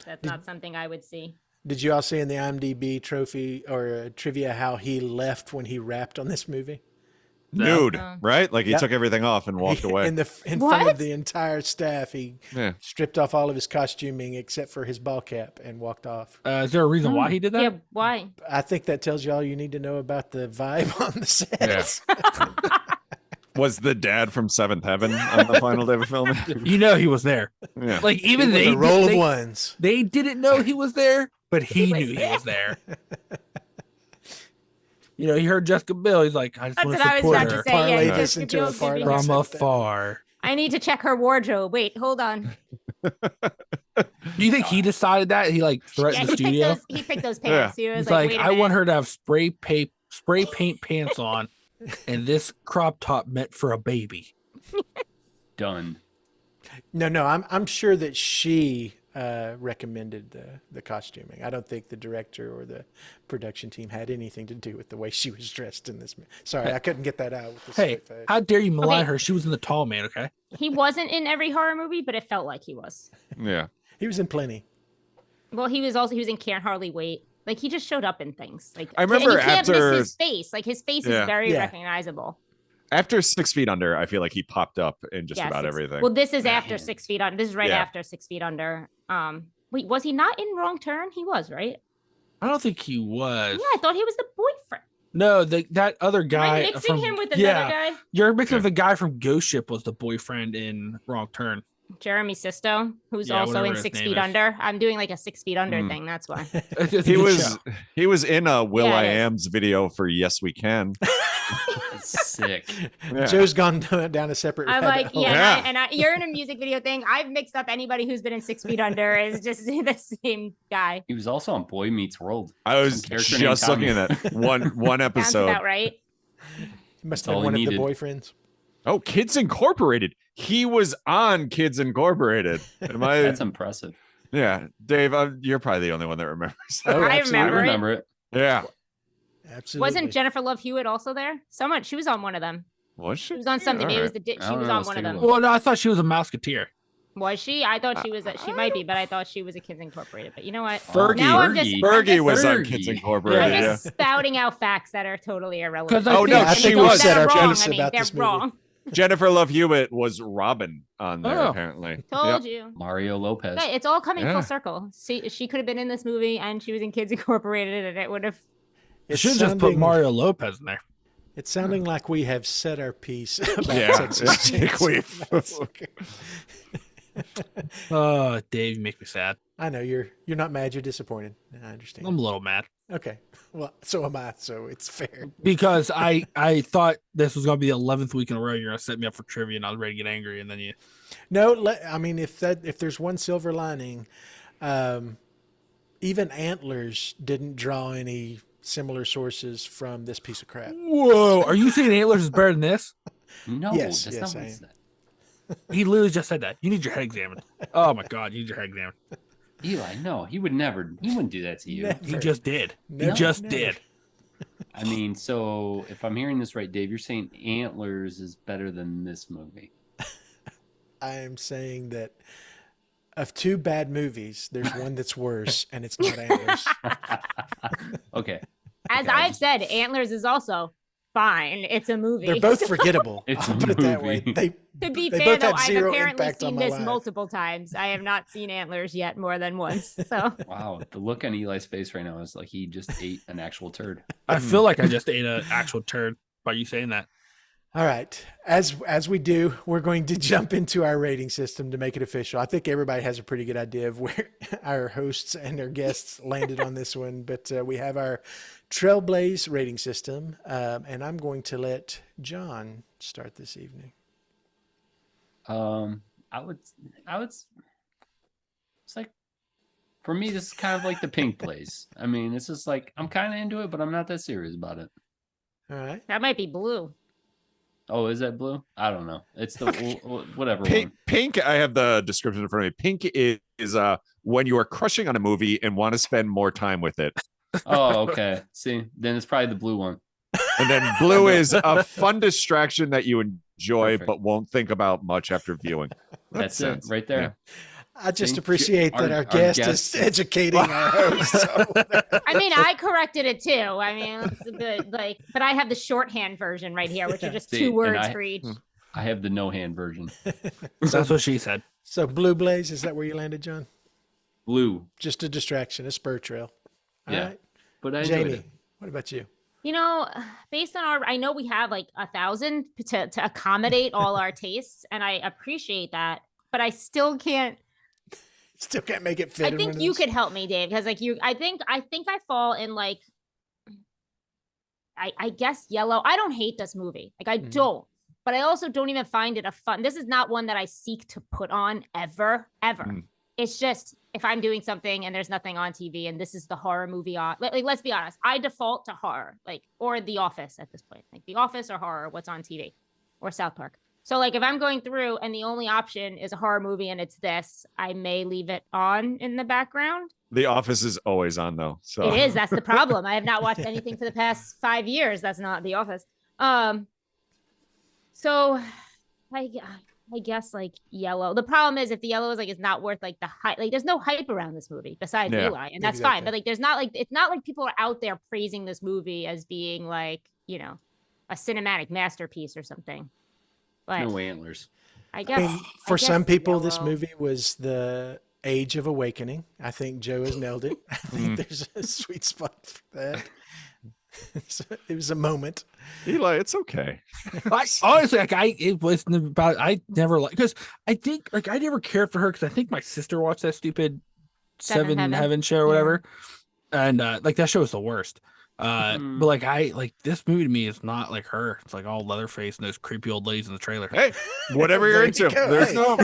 That's not something I would see. Did you all see in the IMDb trophy or trivia how he left when he rapped on this movie? Nude, No. right? Like he Yep. took everything off and walked away. in front What? of the entire staff. He Yeah. stripped off all of his costuming except for his ball cap and walked off. Is there a reason why he did that? Yeah, why? I think that tells you all you need to know about the vibe on the set. Was the dad from Seventh Heaven on the final day of filming? You know he was there. Yeah. Like even With they a roll of they, ones. they didn't know he was there, but he was knew he there. was there. You know, he heard Jessica Biel. He's like, I just That's want what to I was support about her to say. Parlay Yeah, this Jessica into a Biel's parlay. giving her- from afar. I need to check her wardrobe. Wait, hold on. Do you think he decided that? He like threatened the studio. He picked those pants. He was He's like, like, wait a I want minute. her to have spray paint pants on, and this crop top meant for a baby. Done. No, I'm sure that she recommended the costuming. I don't think the director or the production team had anything to do with the way she was dressed in this. Sorry, I couldn't get that out with this Hey, straight face. how dare you malign Okay. her? She was in the Tall Man. Okay. He wasn't in every horror movie, but it felt like he was. Yeah. He was in plenty. Well, he was in Can't Hardly Wait. Like he just showed up in things. Like I remember and you can't after- miss his face. Like his face Yeah. is very Yeah. recognizable. After 6 Feet Under, I feel like he popped up in just Yeah, about 6 everything. Well, this is Yeah. after 6 Feet Under. This is right Yeah. after 6 Feet Under. Wait, was he not in Wrong Turn? He was, right? I don't think he was. Yeah, I thought he was the boyfriend. No, that other Am guy. I mixing from, him with another yeah, guy? You're mixing with the guy from Ghost Ship was the boyfriend in Wrong Turn. Jeremy Sisto, who's Yeah, also whatever in his 6 name Feet is. Under. I'm doing like a 6 Feet Under Hmm. thing. That's why. It's a he good was show. he was in a Will Yeah, I it is. Am's video for Yes We Can. That's sick. Yeah. Joe's gone down a separate. I'm rabbit like, hole. yeah, Yeah. and you're in a music video thing. I've mixed up anybody who's been in 6 Feet Under is just the same guy. He was also on Boy Meets World. I was Some character named just looking Tommy. at that one Sounds episode. about right. He must That's have all been he one of the needed. boyfriends. Oh, Kids Incorporated. He was on Kids Incorporated. Am I? That's impressive. Yeah, Dave. You're probably the only one that remembers. That. Oh, I absolutely. I remember it. remember it. Yeah. Absolutely. Wasn't Jennifer Love Hewitt also there? Someone, she was on one of them. Was She she? was on something. It was Alright. the I she don't was know, on let's one of take a them. look. Well, no, I thought she was a Mouseketeer. Was she? I thought she was. She might be, but I thought she was a Kids Incorporated. But you know what? Fergie. Now I'm just- Fergie was on Fergie. Kids I'm Incorporated. Yeah. Yeah. just spouting out facts that are totally irrelevant. 'Cause I Oh, think no, I she think was. we said They're our wrong. piece I mean, about they're this movie. wrong. Jennifer Love Hewitt was Robin on there, Oh. apparently. Told Yep. you. Mario Lopez. Okay, it's all coming Yeah. full circle. She could have been in this movie, and she was in Kids Incorporated, and it would have. You It's should have just put sounding- Mario Lopez in there. It's sounding like we have said our piece about Yeah, Texas I think Chainsaw we've- Massacre. Oh, Dave, you make me sad. I know you're not mad. You're disappointed. I understand. I'm a little mad Okay. Well, so am I. So it's fair. because I thought this was gonna be the 11th week in a row you're gonna set me up for trivia, and I was ready to get angry, and then you. No, I mean, if there's one silver lining, even Antlers didn't draw any similar sources from this piece of crap. Whoa, are you saying Antlers is better than this? No, Yes, that's yes, not what I I am. said. He literally just said that. You need your head examined. Oh my god, you need your head examined. Eli, no, he wouldn't do that to you. Never. He just did. Never, he just never. did. I mean, so if I'm hearing this right, Dave, you're saying Antlers is better than this movie. I am saying that of two bad movies, there's one that's worse, and it's not Antlers. Okay. As Okay, I I've just- said, Antlers is also fine. It's a movie. They're both forgettable. It's I'll a put it that way. movie. To be they fair, both though, had I've zero apparently impact on seen my this life. multiple times. I have not seen Antlers yet more than once. So Wow, the look on Eli's face right now is like he just ate an actual turd. I feel like I just ate an actual turd by you saying that. All right. As we do, we're going to jump into our rating system to make it official. I think everybody has a pretty good idea of where our hosts and our guests landed on this one, but we have our Trailblaze rating system, and I'm going to let John start this evening. I would. It's like, for me, this is kind of like the Pink Blaze. I mean, it's just like I'm kind of into it, but I'm not that serious about it. All right. That might be blue. Oh, is that blue? I don't know. It's the whatever Pink, one. pink, I have the description in front of me. Pink is when you are crushing on a movie and want to spend more time with it. Oh, okay. See, then it's probably the blue one. And then blue is a fun distraction that you enjoy Perfect. but won't think about much after viewing. That's it, sense. right there. Yeah. I just Thank appreciate you. that Our our guest guest- is educating our host. So. I mean, I corrected it too. I mean, it's a bit like, but I have the shorthand version right here, which are just See, two and words I- for each. I have the no hand version. That's what she said. So Blue Blaze, is that where you landed, John? Blue. Just a distraction, a spur trail. All Yeah. right. But I enjoyed Jamie, it. what about you? You know, based on I know we have like 1,000 to accommodate all our tastes, and I appreciate that, but I still can't. Still can't make it fit. I think you could help me, Dave, because like I think I fall in like, I guess yellow. I don't hate this movie, like I don't, but I also don't even find it a fun. This is not one that I seek to put on ever. It's just if I'm doing something and there's nothing on TV and this is the horror movie on, like let's be honest, I default to horror, like or The Office at this point, like The Office or horror, what's on TV, or South Park. So like if I'm going through and the only option is a horror movie and it's this, I may leave it on in the background. The Office is always on though. So It is. That's the problem. I have not watched anything for the past 5 years. That's not The Office. So I guess like yellow. The problem is if the yellow is like, it's not worth like the hype. Like there's no hype around this movie besides Yeah, Eli, and that's exactly. fine. But like there's not like, it's not like people are out there praising this movie as being like, you know, a cinematic masterpiece or something. But No antlers. I I guess mean, for guess some people, this yellow. movie was the age of awakening. I think Joe has nailed it. I think there's a sweet spot for that. So it was a moment. Eli, it's okay. Honestly, like it wasn't about. I never like because I think like I never cared for her because I think my sister watched that stupid Seven Seven Heaven. Heaven show or Yeah. whatever, and like that show is the worst. But like like this movie to me is not like her. It's like all Leatherface and those creepy old ladies in the trailer. Hey, whatever you're There into. you go. There's Hey. no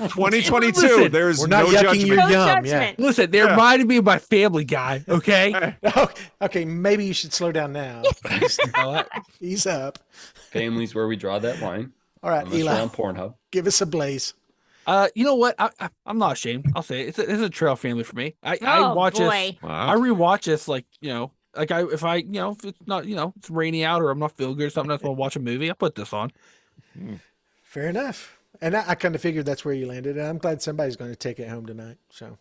2022. Listen, There's we're not no yucking judgment. your No yum. judgment. Listen, they Yeah. reminded me of my Family Guy. Okay. Hey, Yeah. Okay, maybe you should slow down now. Ease up. Families where we draw that line. All right, Unless you're Eli, on Pornhub. give us a blaze. You know what? I'm not ashamed. I'll say it. It's a trail family for me. I Oh watch this. boy. I wow. rewatch this like like if it's not it's rainy out or I'm not feeling good or something, I just want to watch a movie. I put this on. Fair enough. And I kind of figured that's where you landed. And I'm glad somebody's going to take it home tonight. So,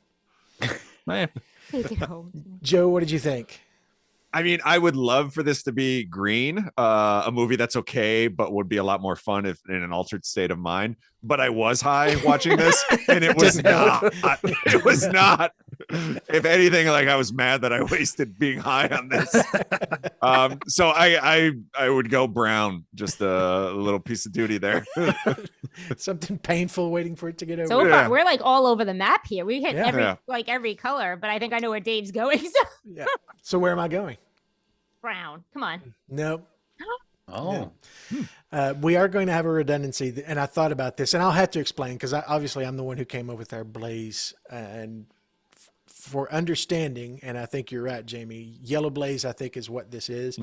Man, Take it home. Joe, what did you think? I mean, I would love for this to be Green, a movie that's okay, but would be a lot more fun if in an altered state of mind. But I was high watching this, and it was not. It was not. If anything, like I was mad that I wasted being high on this. So I would go brown. Just a little piece of duty there. Something painful waiting for it to get over. So Yeah. far, we're like all over the map here. We hit Yeah. every color, but I think I know where Dave's going. So Yeah. So where am I going? brown. Come on. No. Oh, We are going to have a redundancy, and I thought about this, and I'll have to explain because obviously I'm the one who came up with our blaze, and for understanding, and I think you're right, Jamie. Yellow blaze, I think, is what this is.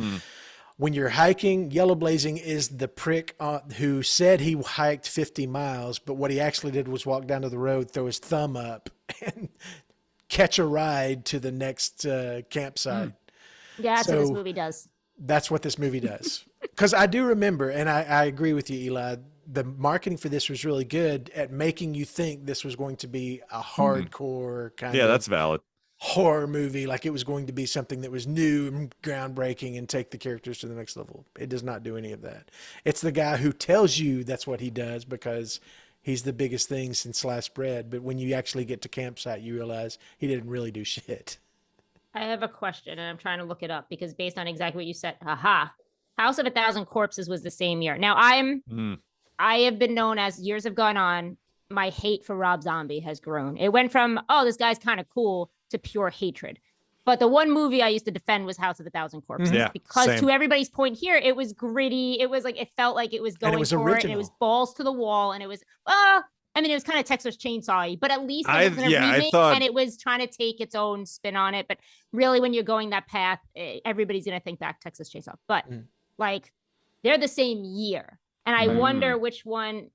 When you're hiking, yellow blazing is the prick who said he hiked 50 miles, but what he actually did was walk down to the road, throw his thumb up, and catch a ride to the next campsite. Yeah, that's what this So- movie does. That's what this movie does. Because I do remember, and I agree with you, Eli, the marketing for this was really good at making you think this was going to be a hardcore kind Yeah, of that's valid. horror movie, like it was going to be something that was new and groundbreaking and take the characters to the next level. It does not do any of that. It's the guy who tells you that's what he does because he's the biggest thing since sliced bread. But when you actually get to campsite, you realize he didn't really do shit. I have a question, and I'm trying to look it up because based on exactly what you said, haha. House of a Thousand Corpses was the same year. Now I have been known as years have gone on, my hate for Rob Zombie has grown. It went from, oh, this guy's kind of cool to pure hatred. But the one movie I used to defend was House of a Thousand Corpses because same. to everybody's point here, it was gritty. It was like, it felt like it was going for it, and it was balls to the wall, and it was, I mean, it was kind of Texas Chainsaw-y, but at least it wasn't a remake, and it was trying to take its own spin on it. But really, when you're going that path, everybody's going to think back Texas Chainsaw. But like, they're the same year. And I wonder which one,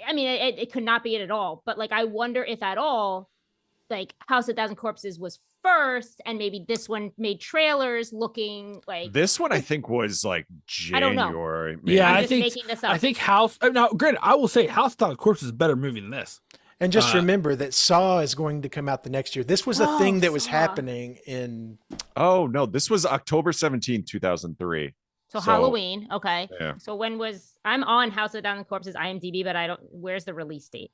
I mean, it could not be it at all. But like, I wonder if at all, like House of a Thousand Corpses was first, and maybe this one made trailers looking like this one. I think was like January. I don't know. Maybe. Yeah, I'm I just think making this up. I think House. Now, granted, I will say House of Thousand Corpses is a better movie than this. And just remember that Saw is going to come out the next year. This was a thing that was Saw. happening in. Oh no, this was October 17, 2003. So Halloween, okay. Yeah. So when was I'm on House of a Thousand Corpses IMDb, but I don't. Where's the release date?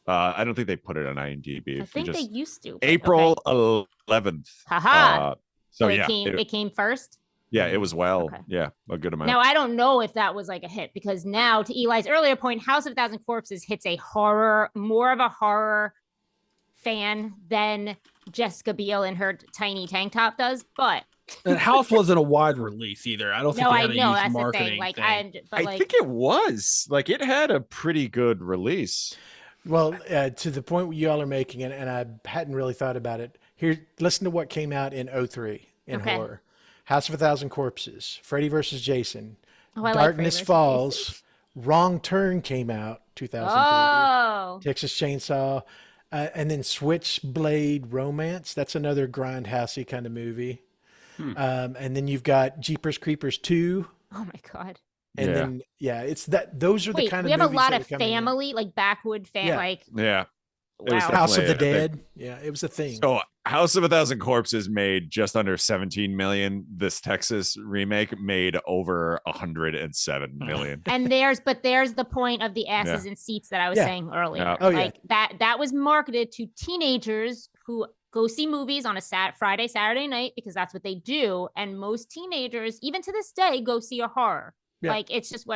I don't think they put it on IMDb. I think they used to. But April okay. 11th. Haha. So it yeah, came first. yeah, it was well. Okay. Yeah, a good amount. Now I don't know if that was like a hit because now, to Eli's earlier point, House of a Thousand Corpses hits more of a horror fan than Jessica Biel in her tiny tank top does. But And House wasn't a wide release either. I don't think no, they I had a know huge that's the marketing thing. Like thing. I think it was like it had a pretty good release. Well, to the point you all are making, and I hadn't really thought about it. Here, listen to what came out in 2003 in horror. House of a Thousand Corpses, Freddy versus Jason, Darkness Falls, Wrong Turn came out 2003, Texas Chainsaw, and then Switchblade Romance. That's another grindhousey kind of movie. And then you've got Jeepers Creepers 2. Oh my God. And then it's that. Those are the kind of. We have a movies lot that of are coming in. family, like backwood like Yeah. It was wow. House of the definitely a Dead. Yeah, it was a thing. So House of a Thousand Corpses made just under 17 million. This Texas remake made over 107 million. And there's the point of the asses in seats that I was saying earlier. Yeah. Oh, like that was marketed to teenagers who go see movies on a Friday, Saturday night because that's what they do. And most teenagers, even to this day, go see a horror. Yeah. Like it's just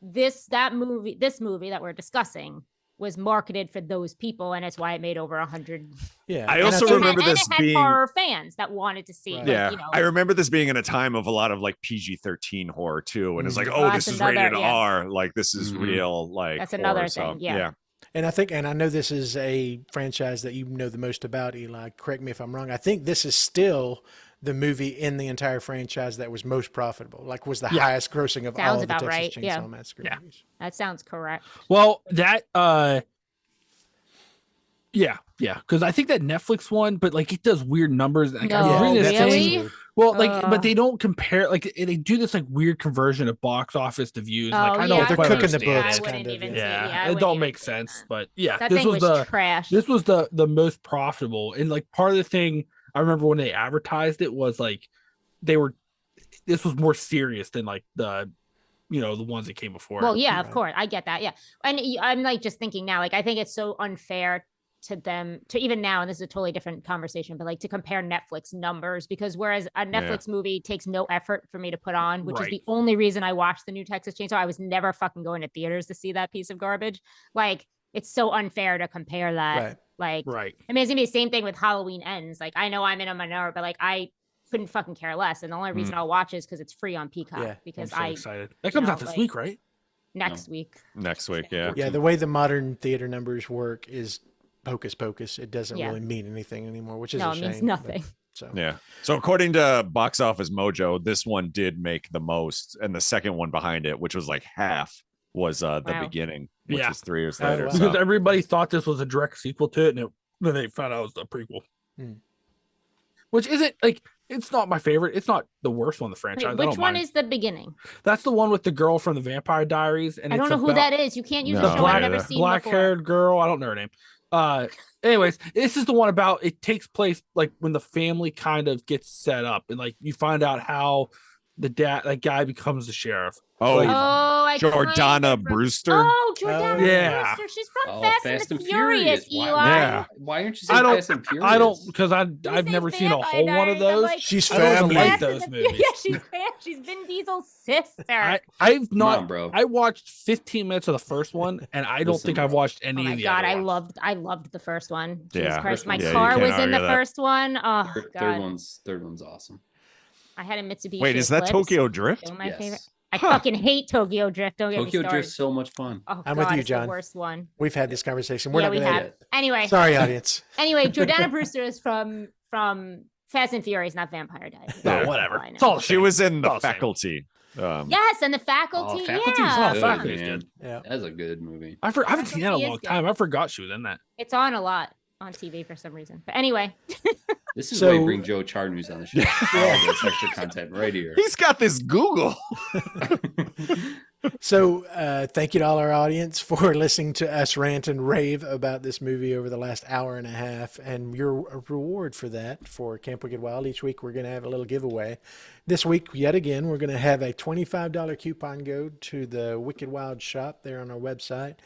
this movie that we're discussing was marketed for those people, and it's why it made over 100. Yeah, I also remember and this it had being horror fans that wanted to see. Right. Like, yeah. you know, I remember this being in a time of a lot of like PG-13 horror too, and it's like, Oh, this that's is another- rated yeah. R, like this is real, like That's another horror, thing, so, yeah. and I know this is a franchise that you know the most about, Eli. Correct me if I'm wrong. I think this is still the movie in the entire franchise that was most profitable. Like was the highest grossing of Sounds all of the about Texas right, Chainsaw yeah. Massacre movies. that sounds correct. Well, that yeah, because I think that Netflix one, but like it does weird numbers. Like, I was No, reading this really? thing- well, like, but they don't compare. Like, they do this like weird conversion of box office to views. Like, I don't they're quite cooking the understand books, it. I wouldn't kind of, even yeah. see it. Yeah, I Yeah, it wouldn't don't even make see sense. that. But yeah, That this thing was trash. this was the most profitable, and like part of the thing I remember when they advertised it was like this was more serious than like the ones that came before. Well, yeah, of course, I get that. Yeah, and I'm like just thinking now, like I think it's so unfair to them to even now, and this is a totally different conversation, but like to compare Netflix numbers, because whereas a Netflix movie takes no effort for me to put on, which is the only reason I watched the new Texas Chainsaw. I was never fucking going to theaters to see that piece of garbage. Like it's so unfair to compare that. Like, I mean, it's gonna be the same thing with Halloween Ends. Like I know I'm in a minority, but like I couldn't fucking care less, and the only reason I'll watch is because it's free on Peacock. Because I'm so excited. That comes out this week, right? Next week. Next week, yeah. Yeah, the way the modern theater numbers work is hocus pocus. It doesn't really mean anything anymore, which is a shame. It means nothing. So according to Box Office Mojo, this one did make the most, and the second one behind it, which was like half, was the beginning, which is 3 years later. wow. Because everybody thought this was a direct sequel to it, and then they found out it was a prequel. Which isn't like it's not my favorite. It's not the worst one in the franchise. Wait, which one is the beginning? That's the one with the girl from the Vampire Diaries, and I don't know who that is. You can't use No. a show I've never seen before. black-haired girl. I don't know her name. Anyways, this is the one about it takes place like when the family kind of gets set up, and like you find out how that guy becomes the sheriff. Oh, Like, I kind Jordana of Brewster. Oh, Jordana yeah. Brewster. She's from Fast and the Furious, Why, Eli. Yeah. why aren't you saying Fast and Furious? I don't because I've say never seen a Vampire whole one of Diaries, I'm those. like, She's I don't even family. like Fast and those the movies. Yeah, she's Vin Diesel's sister. I've Come not. on, bro. I watched 15 minutes of the first one, and I don't Listen, think I've bro. watched Oh any my of the god, other ones. I loved the first one. Jesus Yeah. Christ, my Yeah, you car can't was in the argue that. first one. Oh god, Third one's awesome. I had a Mitsubishi. Wait, is that Eclipse. Tokyo Drift? Still my Yes. favorite. I Huh. fucking hate Tokyo Drift. Don't get me Tokyo started. Drift's so much fun. Oh I'm god, with you, it's John. the worst one. We've had this conversation. We're Yeah, not we gonna have. edit. Anyway, Sorry, audience. anyway, Jordana Brewster is from Fast and Furious, not Vampire Diaries. Oh, Yeah. whatever. I know. It's all the She same. was in The Oh, same. Faculty. Yes, and the faculty. Faculty's Yeah, good, Faculty's man. good. Yeah. That's a good movie. I haven't seen that in a Faculty is long good. time. I forgot she was in that. it's on a lot on TV for some reason. But anyway, This is So- why you bring Joe Charnews on the show. All this extra content right here. He's got this Google. So, thank you to all our audience for listening to us rant and rave about this movie over the last hour and a half. And your reward for that for Camp Wicked Wild, each week we're going to have a little giveaway. This week, yet again, we're going to have a $25 coupon code to the Wicked Wild shop there on our website.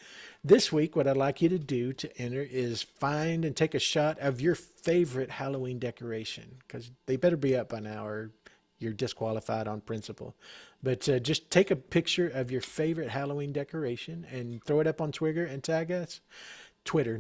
This week, what I'd like you to do to enter is find and take a shot of your favorite Halloween decoration, because they better be up by now or you're disqualified on principle. But just take a picture of your favorite Halloween decoration and throw it up on Twitter and tag us. Twitter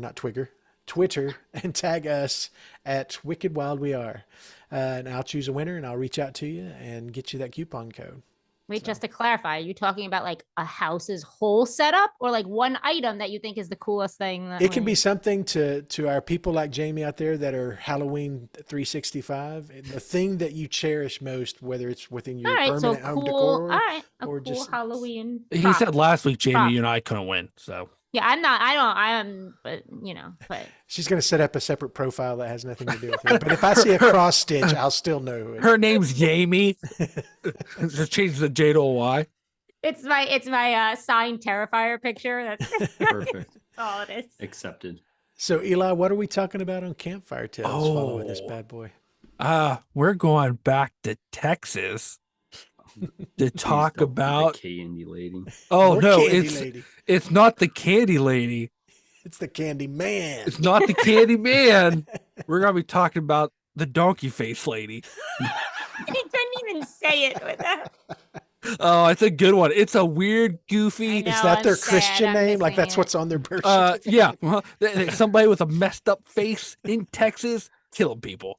and tag us at Wicked Wild We Are. And I'll choose a winner and I'll reach out to you and get you that coupon code. wait, just to clarify, are you talking about like a house's whole setup or like one item that you think is the coolest thing? That It can be something to our people like Jamie out there that are Halloween 365. The thing that you cherish most, whether it's within your all right, so permanent home cool. decor. All right, a or cool just- Halloween. He prop. said last week, Jamie, Prop. you and I couldn't win. So Yeah, I am, but you know, but She's going to set up a separate profile that has nothing to do with it. But if I see a cross stitch, I'll still know who it is. her name's Jamie. Just change the J to a Y. it's my signed Terrifier picture. That's Perfect. all it is. Accepted. So, Eli, what are we talking about on Campfire Tales following this Oh. bad boy? We're going back to Texas to talk The about. candy lady. Oh More no, Candy it's Lady. it's not the Candy Lady. It's the Candy Man. It's not the Candy Man. We're gonna be talking about the Donkey Face Lady. He couldn't even say it with that. Oh, it's a good one. It's a weird, goofy. I know. Is that I'm their sad. Christian I'm name? Like missing that's it. what's on their birth certificate? Yeah, somebody with a messed up face in Texas killing people.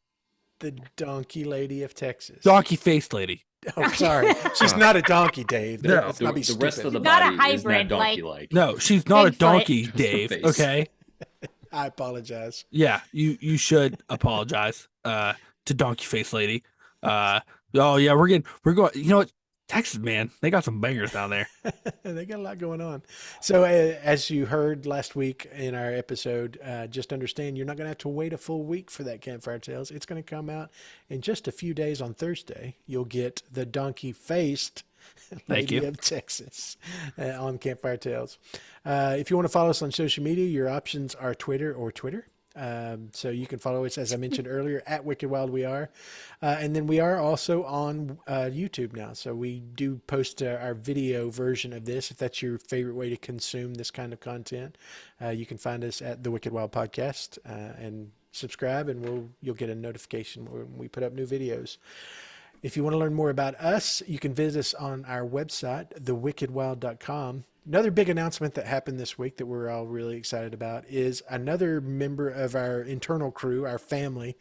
The Donkey Lady of Texas. Donkey Face Lady. Oh, sorry. She's not a donkey, Dave. No. Let's The, not be the rest of the stupid. Not a body is hybrid, not like- donkey-like. No, she's not a Bigfoot. donkey, Just the Dave. face. Okay. I apologize. Yeah, you should apologize to Donkey Face Lady. Oh yeah, we're going. You know what? Texas, man, they got some bangers down there. They got a lot going on. So, as you heard last week in our episode, just understand you're not going to have to wait a full week for that Campfire Tales. It's going to come out in just a few days on Thursday. You'll get the donkey faced Lady you. of Texas on Campfire Tales. If you want to follow us on social media, your options are Twitter or Twitter. So you can follow us, as I mentioned earlier, at Wicked Wild We Are. And then we are also on YouTube now. So we do post our video version of this. If that's your favorite way to consume this kind of content, you can find us at the Wicked Wild Podcast and subscribe, and you'll get a notification when we put up new videos. If you want to learn more about us, you can visit us on our website, thewickedwild.com. Another big announcement that happened this week that we're all really excited about is another member of our internal crew, our family,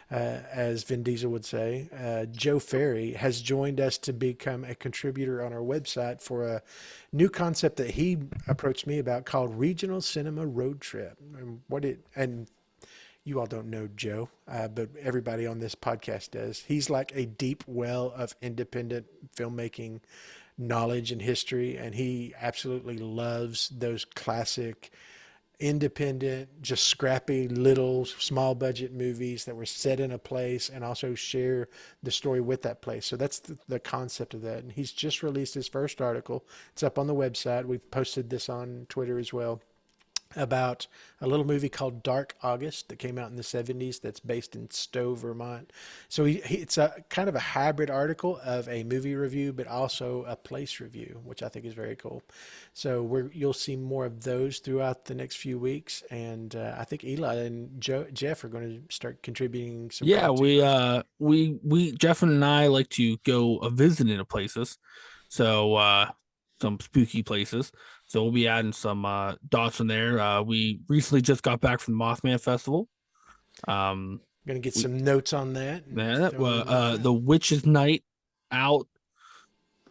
as Vin Diesel would say, Joe Ferry, has joined us to become a contributor on our website for a new concept that he approached me about called Regional Cinema Road Trip. And you all don't know Joe, but everybody on this podcast does. He's like a deep well of independent filmmaking knowledge and history, and he absolutely loves those classic independent, just scrappy little small budget movies that were set in a place and also share the story with that place. So that's the concept of that. And he's just released his first article. It's up on the website. We've posted this on Twitter as well. about a little movie called Dark August that came out in the 70s that's based in Stowe, Vermont. So it's a kind of a hybrid article of a movie review, but also a place review, which I think is very cool. So you'll see more of those throughout the next few weeks. And I think Eli and Jeff are going to start contributing some content. we Jeff and I like to go visiting to places. So some spooky places. So we'll be adding some dots in there. We recently just got back from the Mothman Festival. Going to get some notes on that. The Witches Night out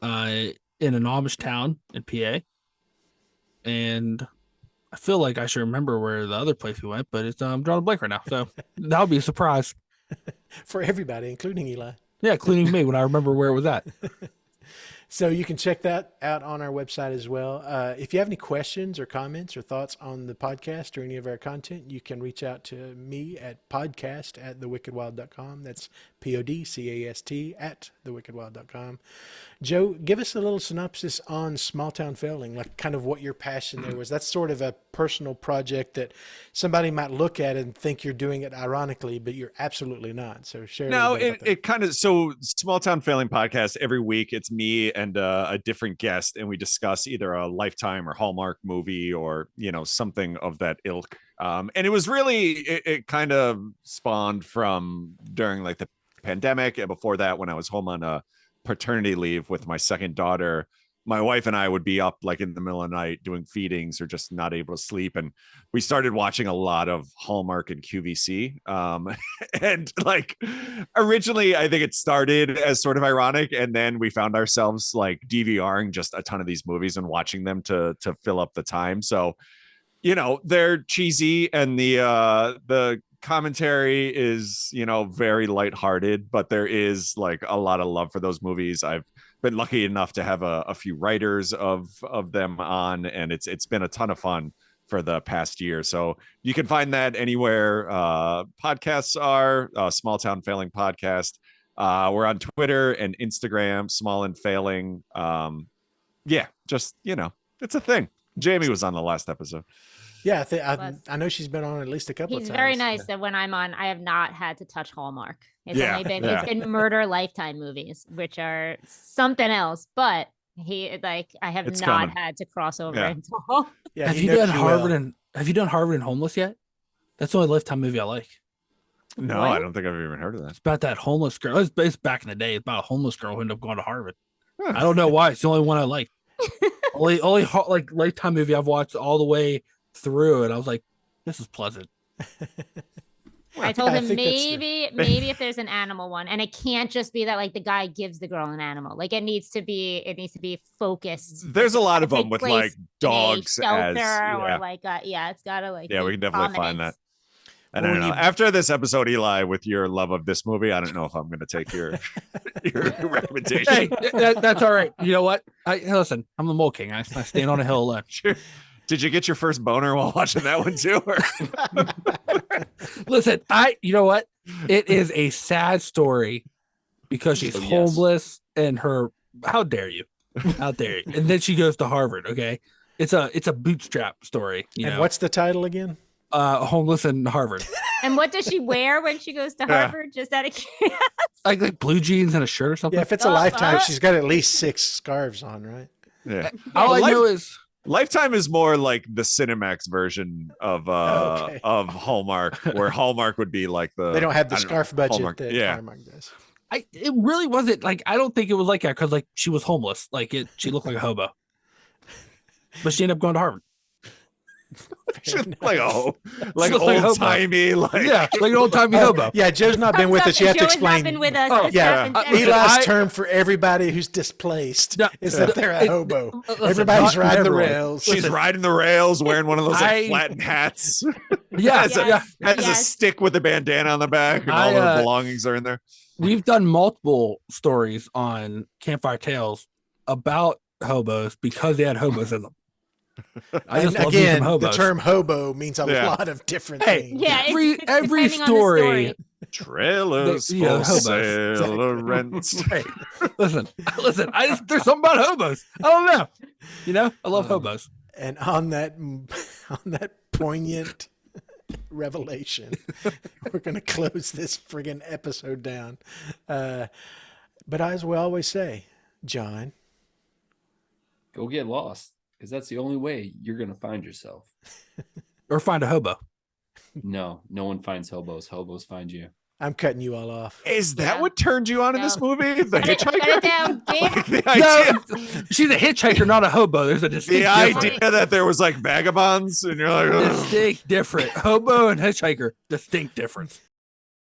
in an Amish town in PA. And I feel like I should remember where the other place we went, but it's I'm drawing a blank right now. So that'll be a surprise. For everybody, including Eli. Yeah, including me when I remember where it was at. So you can check that out on our website as well. If you have any questions or comments or thoughts on the podcast or any of our content, you can reach out to me at podcast@thewickedwild.com. That's podcast at thewickedwild.com. Joe, give us a little synopsis on Small Town Failing, like kind of what your passion there was. That's sort of a personal project that somebody might look at and think you're doing it ironically, but you're absolutely not. So share. No, it kind of, so Small Town Failing podcast, every week it's me and a different guest, and we discuss either a Lifetime or Hallmark movie or, you know, something of that ilk. And it was really, it kind of spawned from during like the pandemic, and before that when I was home on a paternity leave with my second daughter. My wife and I would be up like in the middle of the night doing feedings or just not able to sleep. And we started watching a lot of Hallmark and QVC. And like originally, I think it started as sort of ironic. And then we found ourselves like DVRing just a ton of these movies and watching them to fill up the time. So, you know, they're cheesy and the commentary is, you know, very lighthearted, but there is like a lot of love for those movies. I've been lucky enough to have a few writers of them on, and it's been a ton of fun for the past year. So you can find that anywhere podcasts are. Small Town Failing Podcast. We're on Twitter and Instagram, Small and Failing. Yeah, just, you know, it's a thing. Jamie was on the last episode. Yeah, I know she's been on at least a couple of times. He's very nice that when I'm on, I have not had to touch Hallmark. It's it's been murder Lifetime movies, which are something else. But I have not had to cross over into Hallmark. Yeah, have you done Harvard and Homeless yet? That's the only Lifetime movie I like. No, What? I don't think I've even heard of that. It's about that homeless girl. It's back in the day. It's about a homeless girl who ended up going to Harvard. I don't know why. It's the only one I like. only like Lifetime movie I've watched all the way through, and I was like, this is pleasant. I told him maybe if there's an animal one, and it can't just be that like the guy gives the girl an animal. Like it needs to be focused. There's a lot of Take them with place like in a dogs shelter as or like it's gotta like we can definitely find that. I don't know. you- After this episode, Eli, with your love of this movie, I don't know if I'm going to take your recommendation. Hey, that's all right. You know what? Listen, I'm the Mole King. I stand on a hill alone. Sure. Did you get your first boner while watching that one too? Listen, you know what? It is a sad story because she's Oh, yes. homeless and how dare you? How dare you? And then she goes to Harvard. Okay. It's a bootstrap story. And what's the title again? Homeless in Harvard. And what does she wear when she goes to Harvard? Just out of curiosity. like blue jeans and a shirt or something. Yeah, if it's a Lifetime, she's got at least 6 scarves on, right? Yeah. All I know is Lifetime is more like the Cinemax version of Hallmark, where Hallmark would be like They don't have the scarf budget Hallmark, that yeah. Hallmark does. it really wasn't like, I don't think it was like that because like she was homeless. Like she looked like a hobo, but she ended up going to Harvard. like Like a old timey, like Like an old timey hobo. Yeah, Joe's not been with us. You have to Joe has not explain. been with us. Oh, This yeah. happens Eli's term for everybody who's displaced is that they're a hobo. Everybody's not riding the everyone. rails. she's riding the rails, wearing one of those flattened hats. has a stick with a bandana on the back, and all her belongings are in there. We've done multiple stories on Campfire Tales about hobos because they had hobos in them. I And just love again, some hobos. the term hobo means a Yeah. lot of different Hey, things. Yeah, every it's depending on the story. Trailers The- yeah, for hobos. sale or rent. Hey, listen. There's something about hobos. I don't know. You know, I love hobos. And on that poignant revelation, we're going to close this friggin' episode down. But as we always say, John, Go get lost, because that's the only way you're going to find yourself. Or find a hobo. No one finds hobos. Hobos find you. I'm cutting you all off. Is that Yeah. what turned you on in this movie? The Cut it hitchhiker? down, Gabe. Like the idea, No, she's a hitchhiker, not a hobo. There's a distinct the difference. idea that there was like vagabonds, and you're like, "Ugh." Distinct different. Hobo and hitchhiker, distinct difference.